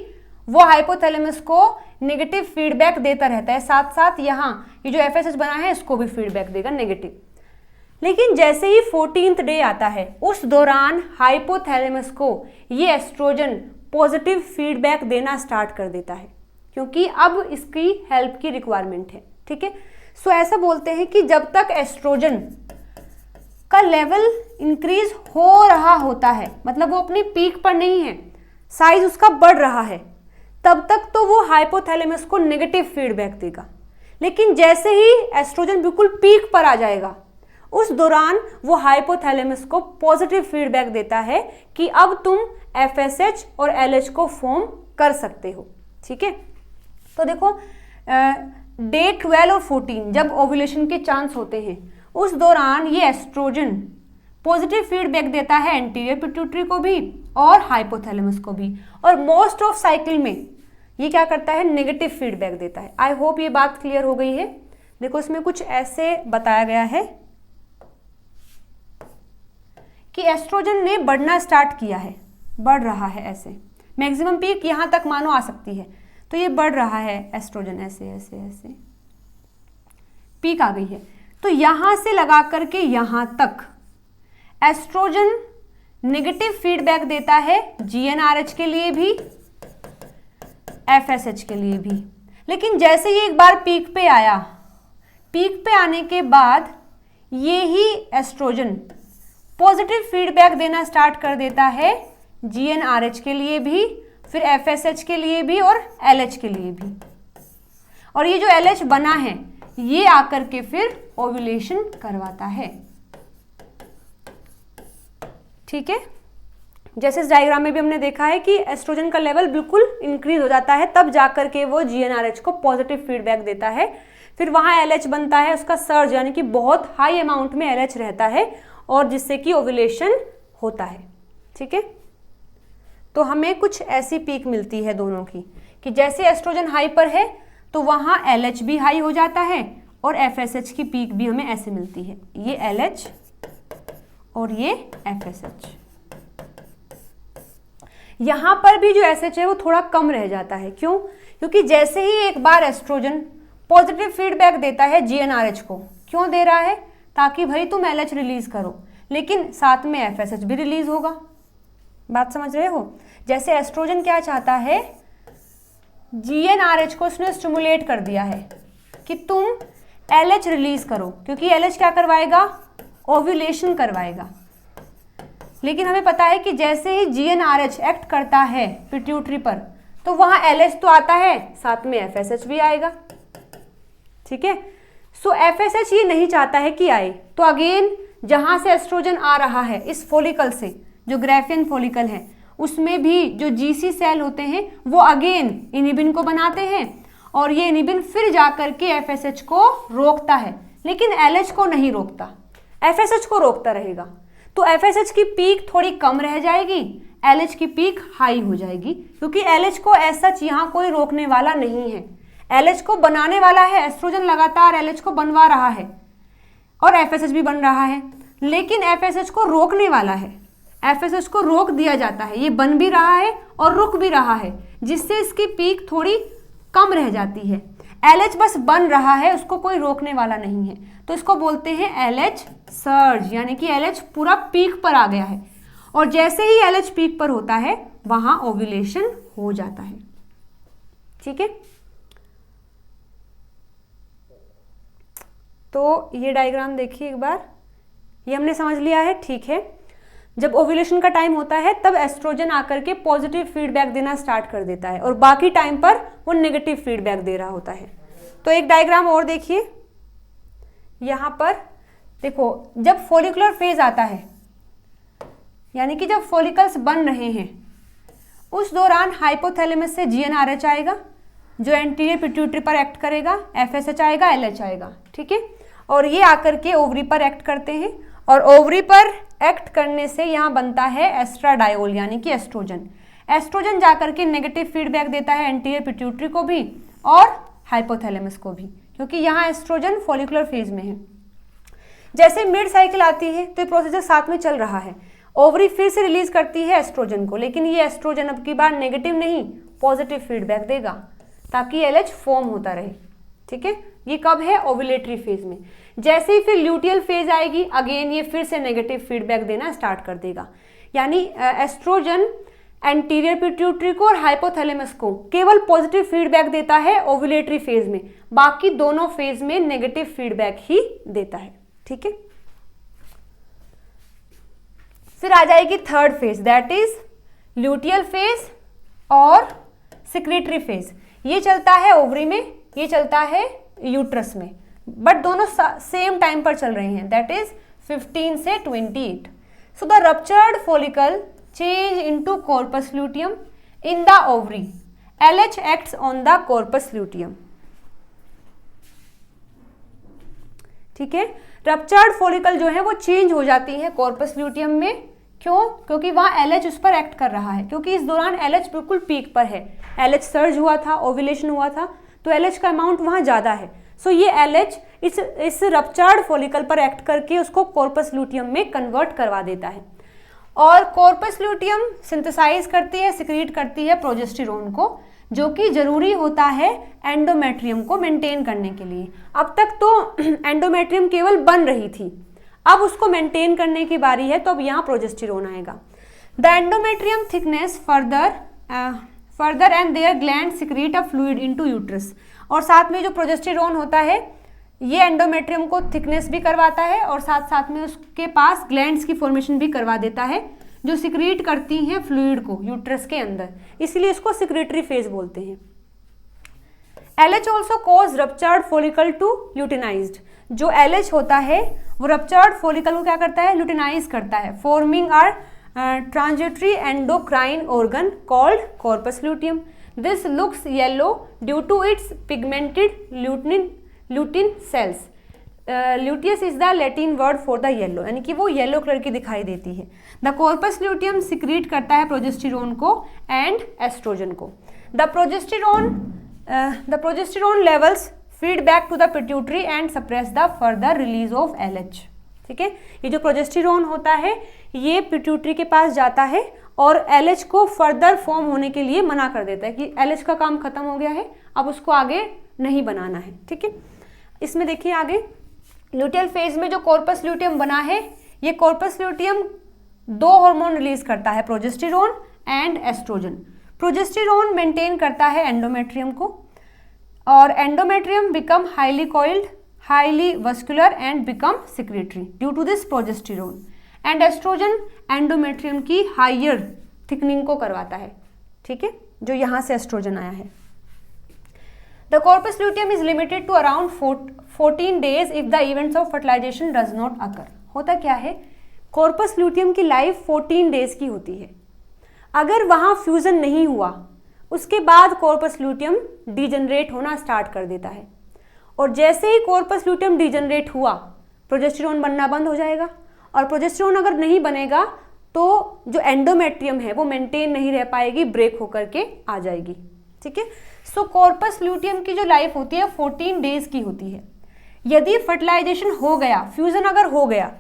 वो हाइपोथैलेमस को नेगेटिव फीडबैक देता रहता है। साथ साथ यहाँ ये जो FSH बना है इसको भी फीडबैक देगा नेगेटिव। लेकिन जैसे ही 14th डे आता है, उस दौरान हाइपोथैलेमस को ये एस्ट्रोजन पॉजिटिव फीडबैक देना स्टार्ट कर देता है, क्योंकि अब इसकी हेल्प की रिक्वायरमेंट है। ठीक है। सो ऐसा बोलते हैं कि जब तक एस्ट्रोजन का लेवल इंक्रीज हो रहा होता है, मतलब वो अपनी पीक पर नहीं है, साइज उसका बढ़ रहा है, तब तक तो वो हाइपोथैलेमस को नेगेटिव फीडबैक देगा। लेकिन जैसे ही एस्ट्रोजन बिल्कुल पीक पर आ जाएगा, उस दौरान वो हाइपोथैलेमस को पॉजिटिव फीडबैक देता है कि अब तुम FSH और LH को फॉर्म कर सकते हो। ठीक है। तो देखो डे 12 और 14 जब ओव्यूलेशन के चांस होते हैं, उस दौरान ये एस्ट्रोजन पॉजिटिव फीडबैक देता है एंटीरियर पिट्यूटरी को भी और हाइपोथैलेमस को भी, और मोस्ट ऑफ साइकिल में ये क्या करता है, नेगेटिव फीडबैक देता है। आई होप ये बात क्लियर हो गई है। देखो इसमें कुछ ऐसे बताया गया है कि एस्ट्रोजन ने बढ़ना स्टार्ट किया है, बढ़ रहा है, ऐसे मैक्सिमम पीक यहां तक मानो आ सकती है, तो ये बढ़ रहा है एस्ट्रोजन, ऐसे ऐसे ऐसे पीक आ गई है। तो यहां से लगा करके यहां तक एस्ट्रोजन नेगेटिव फीडबैक देता है GnRH के लिए भी, FSH के लिए भी। लेकिन जैसे ही एक बार पीक पे आया, पीक पे आने के बाद ये ही एस्ट्रोजन पॉजिटिव फीडबैक देना स्टार्ट कर देता है GnRH के लिए भी, फिर FSH के लिए भी और LH के लिए भी। और ये जो LH बना है ये आकर के फिर ओव्यूलेशन करवाता है। ठीक है। जैसे इस डायग्राम में भी हमने देखा है कि एस्ट्रोजन का लेवल बिल्कुल इंक्रीज हो जाता है, तब जाकर के वो GnRH को पॉजिटिव फीडबैक देता है। फिर वहाँ LH बनता है, उसका सर्ज यानी कि बहुत हाई अमाउंट में LH रहता है, और जिससे कि ओव्यूलेशन होता है। ठीक है। तो हमें कुछ ऐसी पीक मिलती है दोनों की कि जैसे एस्ट्रोजन हाई पर है तो वहाँ LH भी हाई हो जाता है और FSH की पीक भी हमें ऐसे मिलती है, ये LH और ये FSH। यहाँ पर भी जो SH है वो थोड़ा कम रह जाता है। क्यों? क्योंकि जैसे ही एक बार एस्ट्रोजन पॉजिटिव फीडबैक देता है GnRH को, क्यों दे रहा है? ताकि भाई तुम LH रिलीज करो, लेकिन साथ में FSH भी रिलीज होगा। बात समझ रहे हो? जैसे एस्ट्रोजन क्या चाहता है, GnRH को उसने स्टिमुलेट कर दिया है कि तुम LH रिलीज करो, क्योंकि LH क्या करवाएगा? ओव्यूलेशन करवाएगा। लेकिन हमें पता है कि जैसे ही GnRH एक्ट करता है पिट्यूटरी पर, तो वहां LH तो आता है, साथ में FSH भी आएगा। ठीक है। सो FSH ये नहीं चाहता है कि आए, तो अगेन जहां से एस्ट्रोजन आ रहा है इस फोलिकल से, जो ग्राफियन फोलिकल है, उसमें भी जो जीसी सेल होते हैं वो अगेन इनिबिन को बनाते हैं और ये इनिबिन फिर जाकर के एफएसएच को रोकता है, लेकिन एलएच को नहीं रोकता, एफएसएच को रोकता रहेगा। तो एफएसएच की पीक थोड़ी कम रह जाएगी, एलएच की पीक हाई हो जाएगी, क्योंकि एलएच को ऐसा यहाँ कोई रोकने वाला नहीं है, एलएच को बनाने वाला है। एस्ट्रोजन लगातार एलएच को बनवा रहा है और एफएसएच भी बन रहा है, लेकिन एफएसएच को रोकने वाला है, एफएसएच को रोक दिया जाता है, ये बन भी रहा है और रुक भी रहा है, जिससे इसकी पीक थोड़ी कम रह जाती है। एलएच बस बन रहा है, उसको कोई रोकने वाला नहीं है, तो इसको बोलते हैं एलएच सर्ज, यानी कि एलएच पूरा पीक पर आ गया है और जैसे ही एलएच पीक पर होता है वहां ओव्यूलेशन हो जाता है। ठीक है, तो ये डायग्राम देखिए एक बार, ये हमने समझ लिया है। ठीक है, जब ओव्यूलेशन का टाइम होता है तब एस्ट्रोजन आकर के पॉजिटिव फीडबैक देना स्टार्ट कर देता है और बाकी टाइम पर वो नेगेटिव फीडबैक दे रहा होता है। तो एक डायग्राम और देखिए, यहाँ पर देखो, जब फॉलिकुलर फेज आता है, यानी कि जब फॉलिकल्स बन रहे हैं, उस दौरान हाइपोथैलेमस से जीएनआरएच आएगा जो एंटीरियर पिट्यूटरी पर एक्ट करेगा, एफएसएच आएगा, एलएच आएगा। ठीक है, और ये आकर के ओवरी पर एक्ट करते हैं और ओवरी पर एक्ट करने से यहाँ बनता है एस्ट्राडायोल, यानी कि एस्ट्रोजन। एस्ट्रोजन जाकर के नेगेटिव फीडबैक देता है एंटीरियर पिट्यूटरी को भी और हाइपोथैलेमस को भी, क्योंकि यहाँ एस्ट्रोजन फॉलिकुलर फेज में है। जैसे मिड साइकिल आती है तो ये प्रोसीजर साथ में चल रहा है, ओवरी फिर से रिलीज करती है एस्ट्रोजन को, लेकिन ये एस्ट्रोजन अब की बार नेगेटिव नहीं पॉजिटिव फीडबैक देगा ताकि एलएच फॉर्म होता रहे। ठीक है, ये कब है? ओव्यूलेटरी फेज में। जैसे ही फिर ल्यूटियल फेज आएगी, अगेन ये फिर से नेगेटिव फीडबैक देना स्टार्ट कर देगा, यानी एस्ट्रोजन एंटीरियर पिट्यूटरी को और हाइपोथैलेमस को केवल पॉजिटिव फीडबैक देता है ओव्यूलेटरी फेज में, बाकी दोनों फेज में नेगेटिव फीडबैक ही देता है। ठीक है, फिर आ जाएगी third phase, that is luteal phase और सिक्रेटरी फेज। ये चलता है ओवरी में, ये चलता है यूट्रस में, बट दोनों सेम टाइम पर चल रहे हैं, दैट इज 15 से 28। So the ruptured follicle change into corpus luteum in the ovary. LH acts on the corpus luteum. ठीक है, रप्चर्ड फॉलिकल जो है वो चेंज हो जाती है कॉर्पस ल्यूटियम में। क्यों? क्योंकि वहां LH उस पर एक्ट कर रहा है, क्योंकि इस दौरान LH बिल्कुल पीक पर है, LH सर्ज हुआ था, ओव्यूलेशन हुआ था, तो LH का अमाउंट वहां ज्यादा है। सो ये LH इस रप्चर्ड फॉलिकल पर एक्ट करके उसको कॉर्पस ल्यूटियम में कन्वर्ट करवा देता है और कॉर्पस ल्यूटियम सिंथेसाइज करती है, सिक्रीट करती है प्रोजेस्टेरोन को, जो कि जरूरी होता है एंडोमेट्रियम को मेंटेन करने के लिए। अब तक तो एंडोमेट्रियम केवल बन रही थी, अब उसको मेंटेन करने की बारी है, तो अब यहाँ प्रोजेस्टेरोन आएगा। The endometrium thickness further and there gland secrete a fluid into uterus. और साथ में जो प्रोजेस्टेरोन होता है ये एंडोमेट्रियम को थिकनेस भी करवाता है और साथ साथ में उसके पास ग्लैंड्स की फॉर्मेशन भी करवा देता है, जो सिक्रीट करती हैं फ्लूइड को यूट्रस के अंदर, इसलिए इसको सिक्रेटरी फेज बोलते हैं। LH also cause ruptured follicle to luteinized. जो LH होता है वो रप्चर्ड फॉलिकल को क्या करता है? ल्यूटिनाइज करता है, forming are transitory endocrine organ called corpus luteum. This looks yellow due to its pigmented lutein cells. Luteus is the Latin word for the yellow, यानी कि वो येलो कलर की दिखाई देती है। द कॉर्पस ल्यूटियम सिक्रीट करता है progesterone को एंड एस्ट्रोजन को। The progesterone levels feed back to the pituitary and suppress the further release of LH। ठीक है, ये जो प्रोजेस्टेरोन होता है ये पिट्यूटरी के पास जाता है और LH को फर्दर फॉर्म होने के लिए मना कर देता है कि LH का काम खत्म हो गया है, अब उसको आगे नहीं बनाना है। ठीक है, इसमें देखिए आगे ल्यूटियल फेज में जो कॉर्पस ल्यूटियम बना है, ये कॉर्पस ल्यूटियम दो हार्मोन रिलीज करता है, progesterone and estrogen. Progesterone maintain करता है एंडोमेट्रियम को और endometrium become highly coiled, highly vascular and become secretory due to this progesterone. And estrogen endometrium की हायर थिकनिंग को करवाता है। ठीक है, जो यहाँ से एस्ट्रोजन आया है। The corpus luteum is limited to around 14 days if the events of fertilization does not occur. होता क्या है, कॉर्पस ल्यूटियम की लाइफ 14 डेज की होती है। अगर वहाँ फ्यूज़न नहीं हुआ उसके बाद कॉर्पस ल्यूटियम डिजनरेट होना स्टार्ट कर देता है, और जैसे ही कॉर्पस ल्यूटियम डिजनरेट हुआ प्रोजेस्टेरोन बनना बंद हो जाएगा, और प्रोजेस्टेरोन अगर नहीं बनेगा तो जो एंडोमेट्रियम है वो मेंटेन नहीं रह पाएगी, ब्रेक होकर के आ जाएगी। ठीक है, सो कॉर्पस ल्यूटियम की जो लाइफ होती है 14 डेज की होती है। यदि फर्टिलाइजेशन हो गया, फ्यूजन अगर हो गया,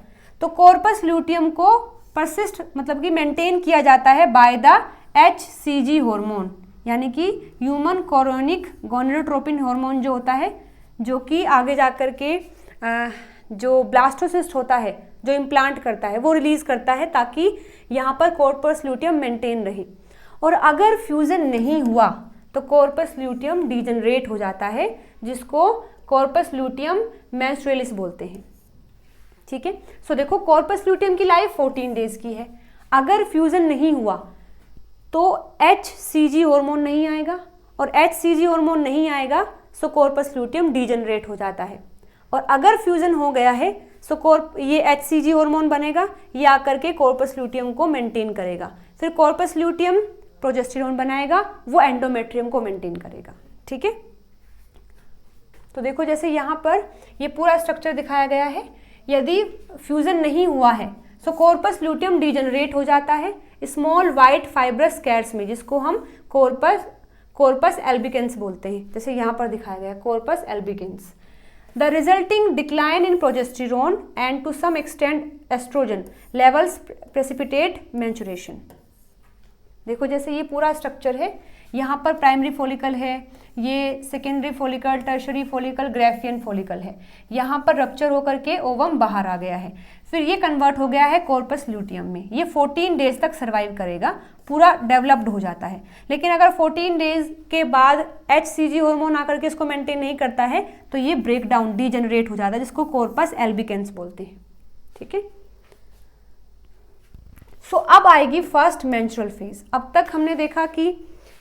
तो कॉर्पस ल्यूटियम को परसिस्ट मतलब कि मेंटेन किया जाता है बाय द HCG हार्मोन, यानी कि ह्यूमन कोरोनिक गोनेडोट्रोपिन हार्मोन जो होता है, जो कि आगे जाकर के जो ब्लास्टोसिस्ट होता है जो इम्प्लांट करता है वो रिलीज करता है, ताकि यहाँ पर कॉर्पस ल्यूटियम मेंटेन रहे। और अगर फ्यूजन नहीं हुआ तो कॉर्पस ल्यूटियम डिजनरेट हो जाता है, जिसको कॉर्पस ल्यूटियम मेंस्ट्रुअलिस बोलते हैं। ठीक है, सो देखो कॉर्पस ल्यूटियम की लाइफ 14 डेज की है। अगर फ्यूजन नहीं हुआ तो HCG हार्मोन नहीं आएगा, और HCG हार्मोन नहीं आएगा सो कॉर्पस ल्यूटियम डिजनरेट हो जाता है। और अगर फ्यूजन हो गया है सो ये HCG हार्मोन बनेगा, ये आकर के कॉर्पस ल्यूटियम को मेंटेन करेगा। फिर कॉर्पस ल्यूटियम प्रोजेस्टेरोन बनाएगा, वो एंडोमेट्रियम को मेंटेन करेगा। ठीक है, तो देखो जैसे यहाँ पर ये पूरा स्ट्रक्चर दिखाया गया है। यदि फ्यूजन नहीं हुआ है सो कॉर्पस ल्यूटियम डिजनरेट हो जाता है स्मॉल वाइट फाइब्रस कैर्स में, जिसको हम कॉर्पस एल्बिकेंस बोलते हैं। जैसे यहाँ पर दिखाया गया corpus albicans. The resulting decline in progesterone and to some extent estrogen levels precipitate maturation. देखो जैसे ये पूरा स्ट्रक्चर है, यहाँ पर प्राइमरी फॉलिकल है, ये secondary follicle, tertiary follicle, Graafian follicle है। यहाँ पर रप्चर होकर के ओवम बाहर आ गया है, फिर ये कन्वर्ट हो गया है कॉर्पस ल्यूटियम में। ये 14 डेज तक सर्वाइव करेगा, पूरा डेवलप्ड हो जाता है। लेकिन अगर 14 डेज के बाद HCG हार्मोन आकर के इसको मेंटेन नहीं करता है तो ये ब्रेक डाउन डिजनरेट हो जाता है, जिसको कॉर्पस एल्बिकेंस बोलते हैं। ठीक है, सो अब आएगी फर्स्ट मेंस्ट्रुअल फेज। अब तक हमने देखा कि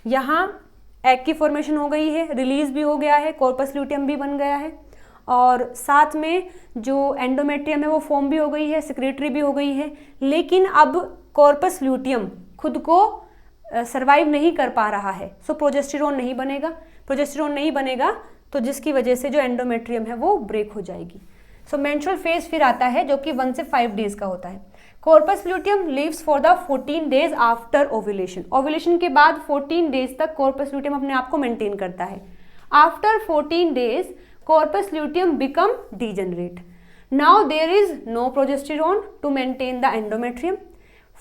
यहाँ एग की फॉर्मेशन हो गई है, रिलीज भी हो गया है, कॉर्पस ल्यूटियम भी बन गया है, और साथ में जो एंडोमेट्रियम है वो फॉर्म भी हो गई है, सेक्रेटरी भी हो गई है। लेकिन अब कॉर्पस ल्यूटियम खुद को सर्वाइव नहीं कर पा रहा है, सो प्रोजेस्टेरोन नहीं बनेगा। प्रोजेस्टेरोन नहीं बनेगा तो जिसकी वजह से जो एंडोमेट्रियम है वो ब्रेक हो जाएगी। सो मेंस्ट्रुअल फेज फिर आता है जो कि 1 से 5 डेज का होता है। Corpus luteum lives for the 14 days after ovulation. Ovulation के बाद 14 डेज तक कॉर्पस ल्यूटियम अपने आप को मेंटेन करता है। After 14 days corpus luteum become degenerate. Now there is no progesterone to maintain the endometrium.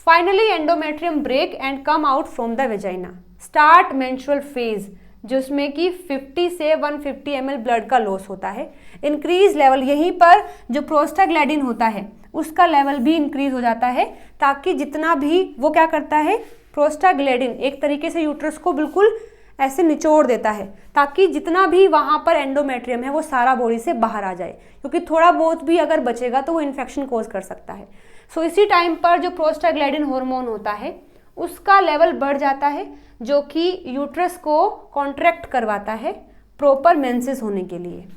Finally endometrium break and come out from the vagina. Start menstrual phase, जिसमें कि 50 से 150 ml blood का loss होता है। Increase level, यहीं पर जो prostaglandin होता है उसका लेवल भी इंक्रीज हो जाता है, ताकि जितना भी वो क्या करता है, प्रोस्टाग्लैंडिन एक तरीके से यूट्रस को बिल्कुल ऐसे निचोड़ देता है, ताकि जितना भी वहाँ पर एंडोमेट्रियम है वो सारा बॉडी से बाहर आ जाए, क्योंकि थोड़ा बहुत भी अगर बचेगा तो वो इन्फेक्शन कोज कर सकता है। सो इसी टाइम पर जो प्रोस्टाग्लैंडिन हार्मोन होता है उसका लेवल बढ़ जाता है, जो कि यूट्रस को कॉन्ट्रैक्ट करवाता है प्रॉपर मेंसेस होने के लिए।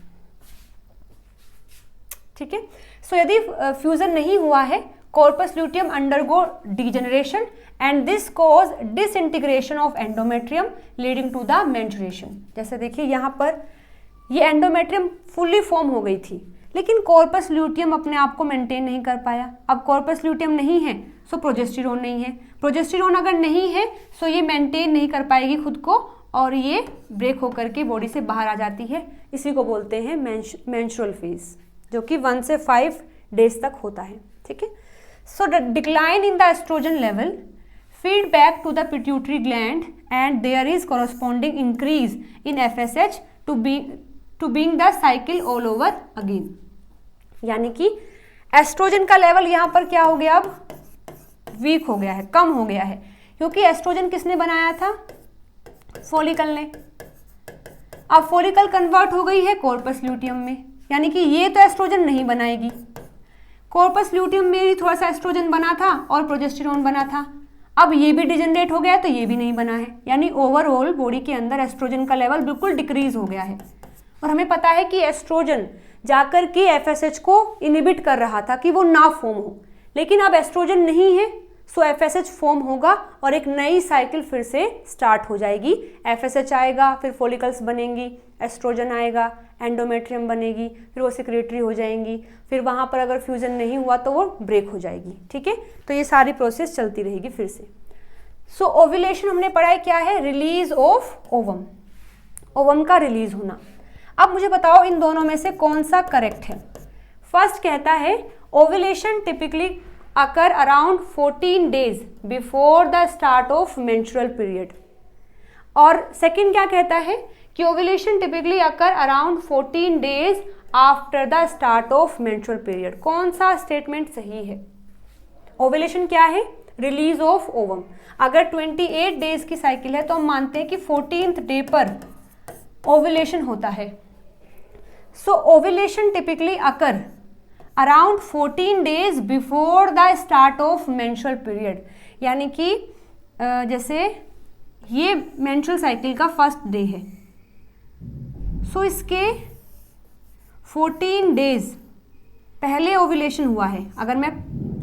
ठीक है, सो यदि फ्यूजन नहीं हुआ है, corpus luteum undergo degeneration and this cause disintegration of endometrium leading to the maturation. जैसे देखिए यहाँ पर ये एंडोमेट्रियम फुल्ली फॉर्म हो गई थी, लेकिन कॉर्पस ल्यूटियम अपने आप को मेंटेन नहीं कर पाया। अब कॉर्पस ल्यूटियम नहीं है सो प्रोजेस्टेरोन नहीं है, प्रोजेस्टेरोन अगर नहीं है सो ये मेंटेन नहीं कर पाएगी खुद को, और ये ब्रेक होकर के बॉडी से बाहर आ जाती है। इसी को बोलते हैं मेंस्ट्रुअल फेज, जो कि 1 से 5 डेज तक होता है। ठीक है, so the decline in the estrogen level feed back to the pituitary gland and there is corresponding increase in FSH to being the cycle all over again. यानी कि एस्ट्रोजन का लेवल यहाँ पर क्या हो गया, अब वीक हो गया है, कम हो गया है, क्योंकि एस्ट्रोजन किसने बनाया था, फॉलिकल ने। अब फॉलिकल कन्वर्ट हो गई है कॉर्पस ल्यूटियम में, यानी कि ये तो एस्ट्रोजन नहीं बनाएगी। कॉर्पस ल्यूटियम में भी थोड़ा सा एस्ट्रोजन बना था और प्रोजेस्टेरोन बना था, अब ये भी डिजेनरेट हो गया तो ये भी नहीं बना है, यानी ओवरऑल बॉडी के अंदर एस्ट्रोजन का लेवल बिल्कुल डिक्रीज हो गया है। और हमें पता है कि एस्ट्रोजन जाकर के FSH को इनहिबिट कर रहा था कि वो ना फॉर्म हो, लेकिन अब एस्ट्रोजन नहीं है, सो FSH फॉर्म होगा और एक नई साइकिल फिर से स्टार्ट हो जाएगी। FSH आएगा, फिर फॉलिकल्स बनेंगी, एस्ट्रोजन आएगा, एंडोमेट्रियम बनेगी, फिर वो सिक्रेटरी हो जाएंगी, फिर वहाँ पर अगर फ्यूजन नहीं हुआ तो वो ब्रेक हो जाएगी। ठीक है, तो ये सारी प्रोसेस चलती रहेगी फिर से। सो ओव्यूलेशन हमने पढ़ा है क्या है, रिलीज ऑफ ओवम, ओवम का रिलीज होना। अब मुझे बताओ इन दोनों में से कौन सा करेक्ट है। फर्स्ट कहता है ovulation typically occur around 14 days before the start of menstrual period, और सेकंड क्या कहता है कि ovulation typically occur around 14 days after the start of menstrual period. कौन सा स्टेटमेंट सही है? ओव्यूलेशन क्या है? Release of ovum. अगर 28 डेज की साइकिल है तो हम मानते हैं कि 14th डे पर ओव्यूलेशन होता है। So ovulation typically occur around 14 days before the start of menstrual period, यानी कि जैसे ये मेंस्ट्रुअल साइकिल का फर्स्ट डे है, सो इसके 14 डेज पहले ओव्यूलेशन हुआ है अगर मैं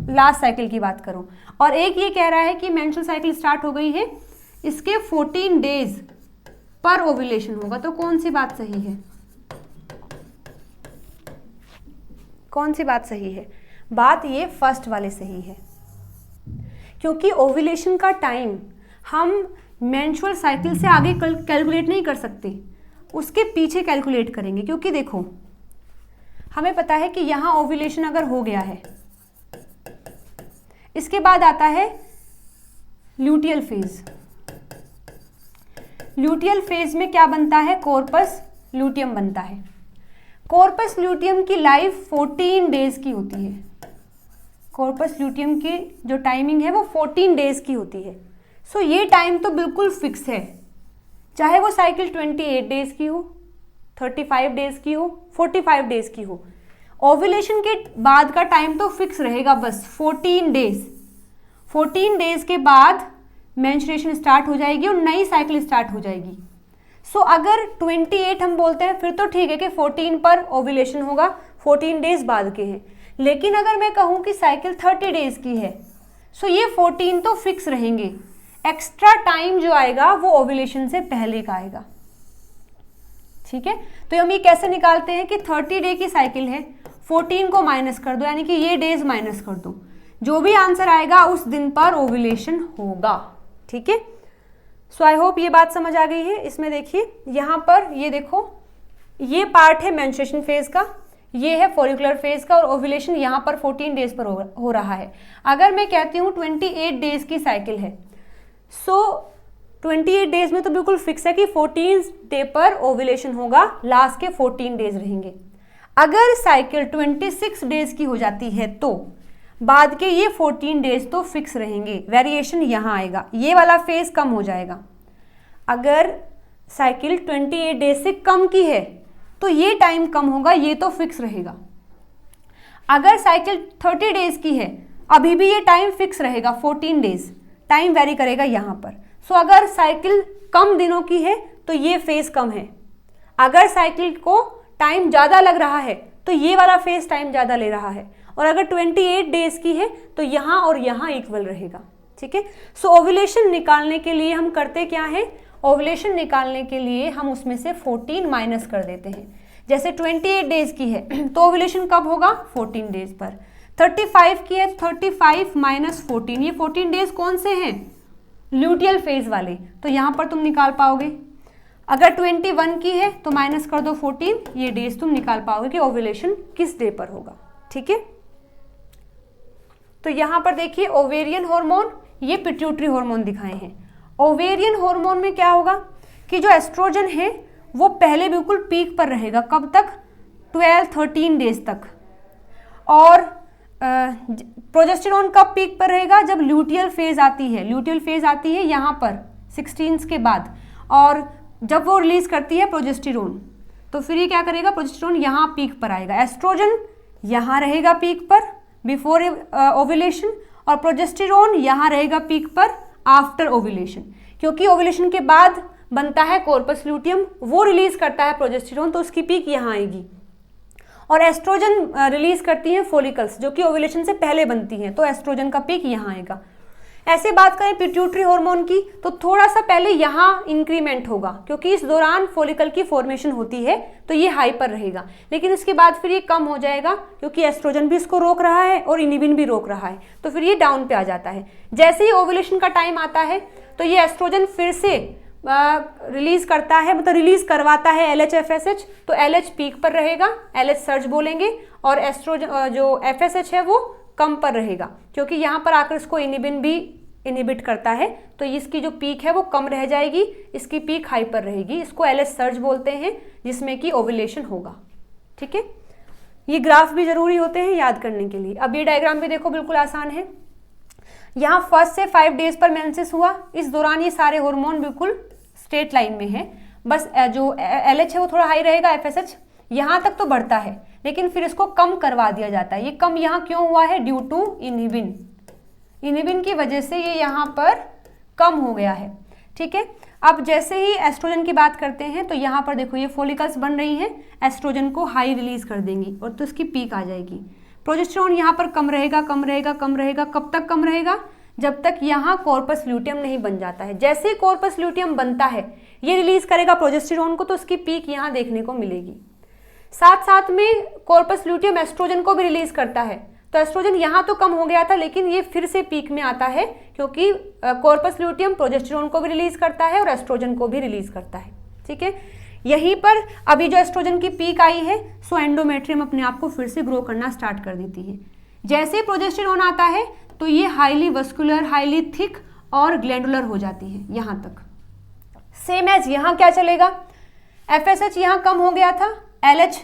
लास्ट साइकिल की बात करूं, और एक ये कह रहा है कि मेंस्ट्रुअल साइकिल स्टार्ट हो गई है, इसके 14 डेज पर ओव्यूलेशन होगा। तो कौन सी बात सही है? कौन सी बात सही है? बात ये फर्स्ट वाले सही है, क्योंकि ओव्यूलेशन का टाइम हम मेंस्ट्रुअल साइकिल से आगे कैलकुलेट नहीं कर सकते, उसके पीछे कैलकुलेट करेंगे। क्योंकि देखो हमें पता है कि यहाँ ओव्यूलेशन अगर हो गया है, इसके बाद आता है ल्यूटियल फेज। ल्यूटियल फेज में क्या बनता है? कॉर्पस ल्यूटियम बनता है। कॉर्पस ल्यूटियम की लाइफ 14 डेज की होती है। कॉर्पस ल्यूटियम की जो टाइमिंग है वो 14 डेज की होती है। सो ये टाइम तो बिल्कुल फिक्स है, चाहे वो साइकिल 28 डेज की हो, 35 डेज की हो, 45 डेज की हो। ओव्यूलेशन के बाद का टाइम तो फिक्स रहेगा, बस 14 डेज। 14 डेज के बाद मेंस्ट्रुएशन स्टार्ट हो जाएगी और नई साइकिल स्टार्ट हो जाएगी। सो अगर 28 हम बोलते हैं फिर तो ठीक है कि 14 पर ओव्यूलेशन होगा, 14 डेज बाद के हैं। लेकिन अगर मैं कहूँ कि साइकिल 30 डेज की है, सो ये 14 तो फिक्स रहेंगे, एक्स्ट्रा टाइम जो आएगा वो ओव्यूलेशन से पहले का आएगा। ठीक है, तो हम ये कैसे निकालते हैं कि 30 डे की साइकिल है, 14 को माइनस कर दो, यानी कि ये डेज माइनस कर दो, जो भी आंसर आएगा उस दिन पर ओव्यूलेशन होगा। ठीक है, सो आई होप ये बात समझ आ गई है। इसमें देखिए यहाँ पर ये देखो, ये पार्ट है मेंस्ट्रुएशन फेज का, ये है फॉलिकुलर फेज का, और ओव्यूलेशन यहाँ पर 14 डेज पर हो रहा है। अगर मैं कहती हूँ 28 डेज की साइकिल है, सो 28 डेज में तो बिल्कुल फिक्स है कि 14 डे पर ओव्यूलेशन होगा, लास्ट के 14 डेज रहेंगे। अगर साइकिल 26 डेज की हो जाती है तो बाद के ये 14 डेज तो फिक्स रहेंगे, वेरिएशन यहाँ आएगा, ये वाला फेज कम हो जाएगा। अगर साइकिल 28 डेज से कम की है तो ये टाइम कम होगा, ये तो फिक्स रहेगा। अगर साइकिल 30 डेज की है अभी भी ये टाइम फिक्स रहेगा, 14 डेज, टाइम वेरी करेगा यहाँ पर। सो अगर साइकिल कम दिनों की है तो ये फेज कम है, अगर साइकिल को टाइम ज़्यादा लग रहा है तो ये वाला फेज टाइम ज़्यादा ले रहा है, और अगर 28 डेज की है तो यहाँ और यहाँ इक्वल रहेगा। ठीक है, सो ओव्यूलेशन निकालने के लिए हम करते क्या है, ओव्यूलेशन निकालने के लिए हम उसमें से 14 माइनस कर देते हैं। जैसे 28 डेज की है तो ओव्यूलेशन कब होगा? 14 डेज पर। 35 की है, 35 माइनस 14, ये 14 डेज कौन से हैं? ल्यूटियल फेज वाले, तो यहाँ पर तुम निकाल पाओगे। अगर 21 की है तो माइनस कर दो 14, ये डेज तुम निकाल पाओगे कि ओव्यूलेशन किस डे पर होगा। ठीक है, तो यहाँ पर देखिए ओवेरियन हार्मोन, ये पिट्यूटरी हार्मोन दिखाए हैं। ओवेरियन हार्मोन में क्या होगा कि जो एस्ट्रोजन है वो पहले बिल्कुल पीक पर रहेगा, कब तक? 12-13 डेज तक। और प्रोजेस्टेरॉन कब पीक पर रहेगा? जब ल्यूटियल फेज आती है। ल्यूटियल फेज आती है यहाँ पर 16 के बाद, और जब वो रिलीज करती है प्रोजेस्टेरॉन, तो फिर ये क्या करेगा? प्रोजेस्टेरॉन यहाँ पीक पर आएगा, एस्ट्रोजन यहाँ रहेगा पीक पर बिफोर ओव्यूलेशन, और प्रोजेस्टेरॉन यहाँ रहेगा पीक पर आफ्टर ओव्यूलेशन, क्योंकि ओव्यूलेशन के बाद बनता है कॉर्पस ल्यूटियम, वो रिलीज करता है प्रोजेस्टेरॉन, तो उसकी पीक यहाँ आएगी। और एस्ट्रोजन रिलीज करती हैं फॉलिकल्स, जो कि ओव्यूलेशन से पहले बनती हैं, तो एस्ट्रोजन का पीक यहाँ आएगा। ऐसे बात करें पिट्यूटरी हार्मोन की, तो थोड़ा सा पहले यहाँ इंक्रीमेंट होगा, क्योंकि इस दौरान फॉलिकल की फॉर्मेशन होती है, तो ये हाइपर रहेगा, लेकिन इसके बाद फिर ये कम हो जाएगा, क्योंकि एस्ट्रोजन भी इसको रोक रहा है और इनिबिन भी रोक रहा है, तो फिर ये डाउन पे आ जाता है। जैसे ही ओव्यूलेशन का टाइम आता है तो ये एस्ट्रोजन फिर से रिलीज करता है, मतलब रिलीज करवाता है LH FSH, तो LH पीक पर रहेगा, LH सर्ज बोलेंगे, और एस्ट्रोजन जो FSH है वो कम पर रहेगा, क्योंकि यहाँ पर आकर इसको इनिबिन भी इनिबिट करता है, तो इसकी जो पीक है वो कम रह जाएगी, इसकी पीक हाई पर रहेगी। इसको LH सर्ज बोलते हैं, जिसमें कि ओव्यूलेशन होगा। ठीक है, ये ग्राफ भी जरूरी होते हैं याद करने के लिए। अब ये डायग्राम भी देखो, बिल्कुल आसान है। यहाँ 1 से 5 डेज पर मेंसेस हुआ, इस दौरान ये सारे हार्मोन बिल्कुल स्ट्रेट लाइन में है, बस जो LH है वो थोड़ा हाई रहेगा, FSH यहाँ तक तो बढ़ता है, लेकिन फिर इसको कम करवा दिया जाता है। ये कम यहाँ क्यों हुआ है? ड्यू टू इनहिबिन, इनहिबिन की वजह से ये यहाँ पर कम हो गया है। ठीक है, अब जैसे ही एस्ट्रोजन की बात करते हैं, तो यहाँ पर देखो ये फॉलिकल्स बन रही हैं, एस्ट्रोजन को हाई रिलीज कर देंगी और तो इसकी पीक आ जाएगी। प्रोजेस्टेरोन यहाँ पर कम रहेगा, कम रहेगा, कम रहेगा। कब तक कम रहेगा? जब तक यहाँ कॉर्पस ल्यूटियम नहीं बन जाता है। जैसे ही कॉर्पस ल्यूटियम बनता है, ये रिलीज करेगा प्रोजेस्टेरोन को, तो उसकी पीक यहाँ देखने को मिलेगी। साथ साथ में कॉर्पस ल्यूटियम एस्ट्रोजन को भी रिलीज करता है, तो एस्ट्रोजन यहाँ तो कम हो गया था, लेकिन ये फिर से पीक में आता है, क्योंकि कॉर्पस ल्यूटियम प्रोजेस्टेरोन को भी रिलीज करता है और एस्ट्रोजन को भी रिलीज करता है। ठीक है, यहीं पर अभी जो एस्ट्रोजन की पीक आई है, सो एंडोमेट्रियम अपने आप को फिर से ग्रो करना स्टार्ट कर देती है। जैसे ही प्रोजेस्टेरोन आता है, तो ये हाईली वस्कुलर, हाईली थिक और ग्लैंडुलर हो जाती है यहाँ तक। सेम एज यहाँ क्या चलेगा? FSH यहाँ कम हो गया था, LH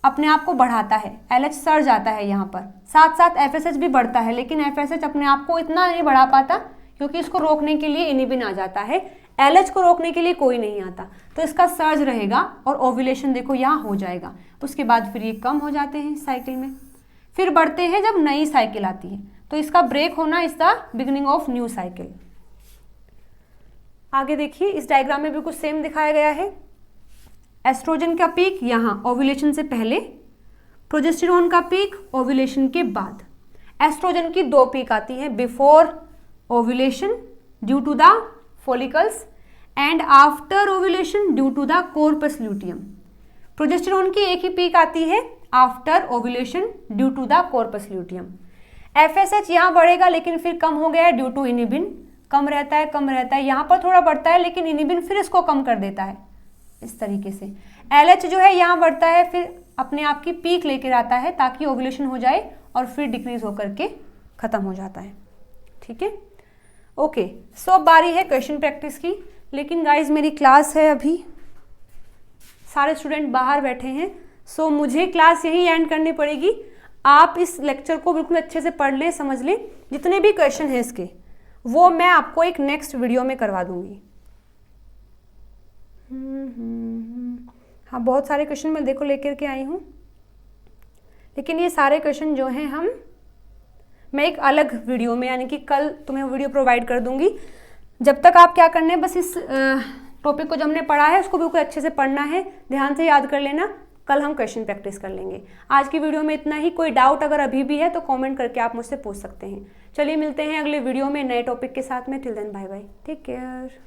अपने आप को बढ़ाता है, LH सर्ज आता है यहाँ पर, साथ साथ FSH भी बढ़ता है, लेकिन FSH अपने आप को इतना नहीं बढ़ा पाता, क्योंकि इसको रोकने के लिए इनिबिन आ जाता है, LH को रोकने के लिए कोई नहीं आता, तो इसका सर्ज रहेगा और ओव्यूलेशन देखो यहाँ हो जाएगा। उसके बाद फिर ये कम हो जाते हैं साइकिल में, फिर बढ़ते हैं जब नई साइकिल आती है, तो इसका ब्रेक होना is the beginning of new cycle. आगे देखिए, इस डायग्राम में बिल्कुल सेम दिखाया गया है। एस्ट्रोजन का पीक यहाँ ओव्यूलेशन से पहले, प्रोजेस्टेरोन का पीक ओव्यूलेशन के बाद। एस्ट्रोजन की 2 पीक आती हैं, before ovulation due to the follicles and after ovulation due to the corpus luteum. Progesterone की एक ही पीक आती है after ovulation due to the corpus luteum. FSH यहाँ बढ़ेगा, लेकिन फिर कम हो गया है ड्यू टू इनिबिन, कम रहता है, कम रहता है, यहाँ पर थोड़ा बढ़ता है, लेकिन इनिबिन फिर इसको कम कर देता है। इस तरीके से LH जो है यहाँ बढ़ता है, फिर अपने आप की पीक लेकर आता है, ताकि ओव्यूलेशन हो जाए और फिर डिक्रीज होकर के खत्म हो जाता है। ठीक है, ओके। सो अब बारी है क्वेश्चन प्रैक्टिस की, लेकिन गाइज मेरी क्लास है, अभी सारे स्टूडेंट बाहर बैठे हैं, सो मुझे क्लास यहीं एंड करनी पड़ेगी। आप इस लेक्चर को बिल्कुल अच्छे से पढ़ लें, समझ लें, जितने भी क्वेश्चन हैं इसके वो मैं आपको एक नेक्स्ट वीडियो में करवा दूंगी। हाँ, बहुत सारे क्वेश्चन मैं देखो लेकर के आई हूँ, लेकिन ये सारे क्वेश्चन जो हैं मैं एक अलग वीडियो में, यानी कि कल तुम्हें वीडियो प्रोवाइड कर दूंगी। जब तक आप क्या करना है, बस इस टॉपिक को जो हमने पढ़ा है उसको बिल्कुल अच्छे से पढ़ना है, ध्यान से याद कर लेना, कल हम क्वेश्चन प्रैक्टिस कर लेंगे। आज की वीडियो में इतना ही। कोई डाउट अगर अभी भी है तो कमेंट करके आप मुझसे पूछ सकते हैं। चलिए मिलते हैं अगले वीडियो में नए टॉपिक के साथ में। Till then bye bye, take care.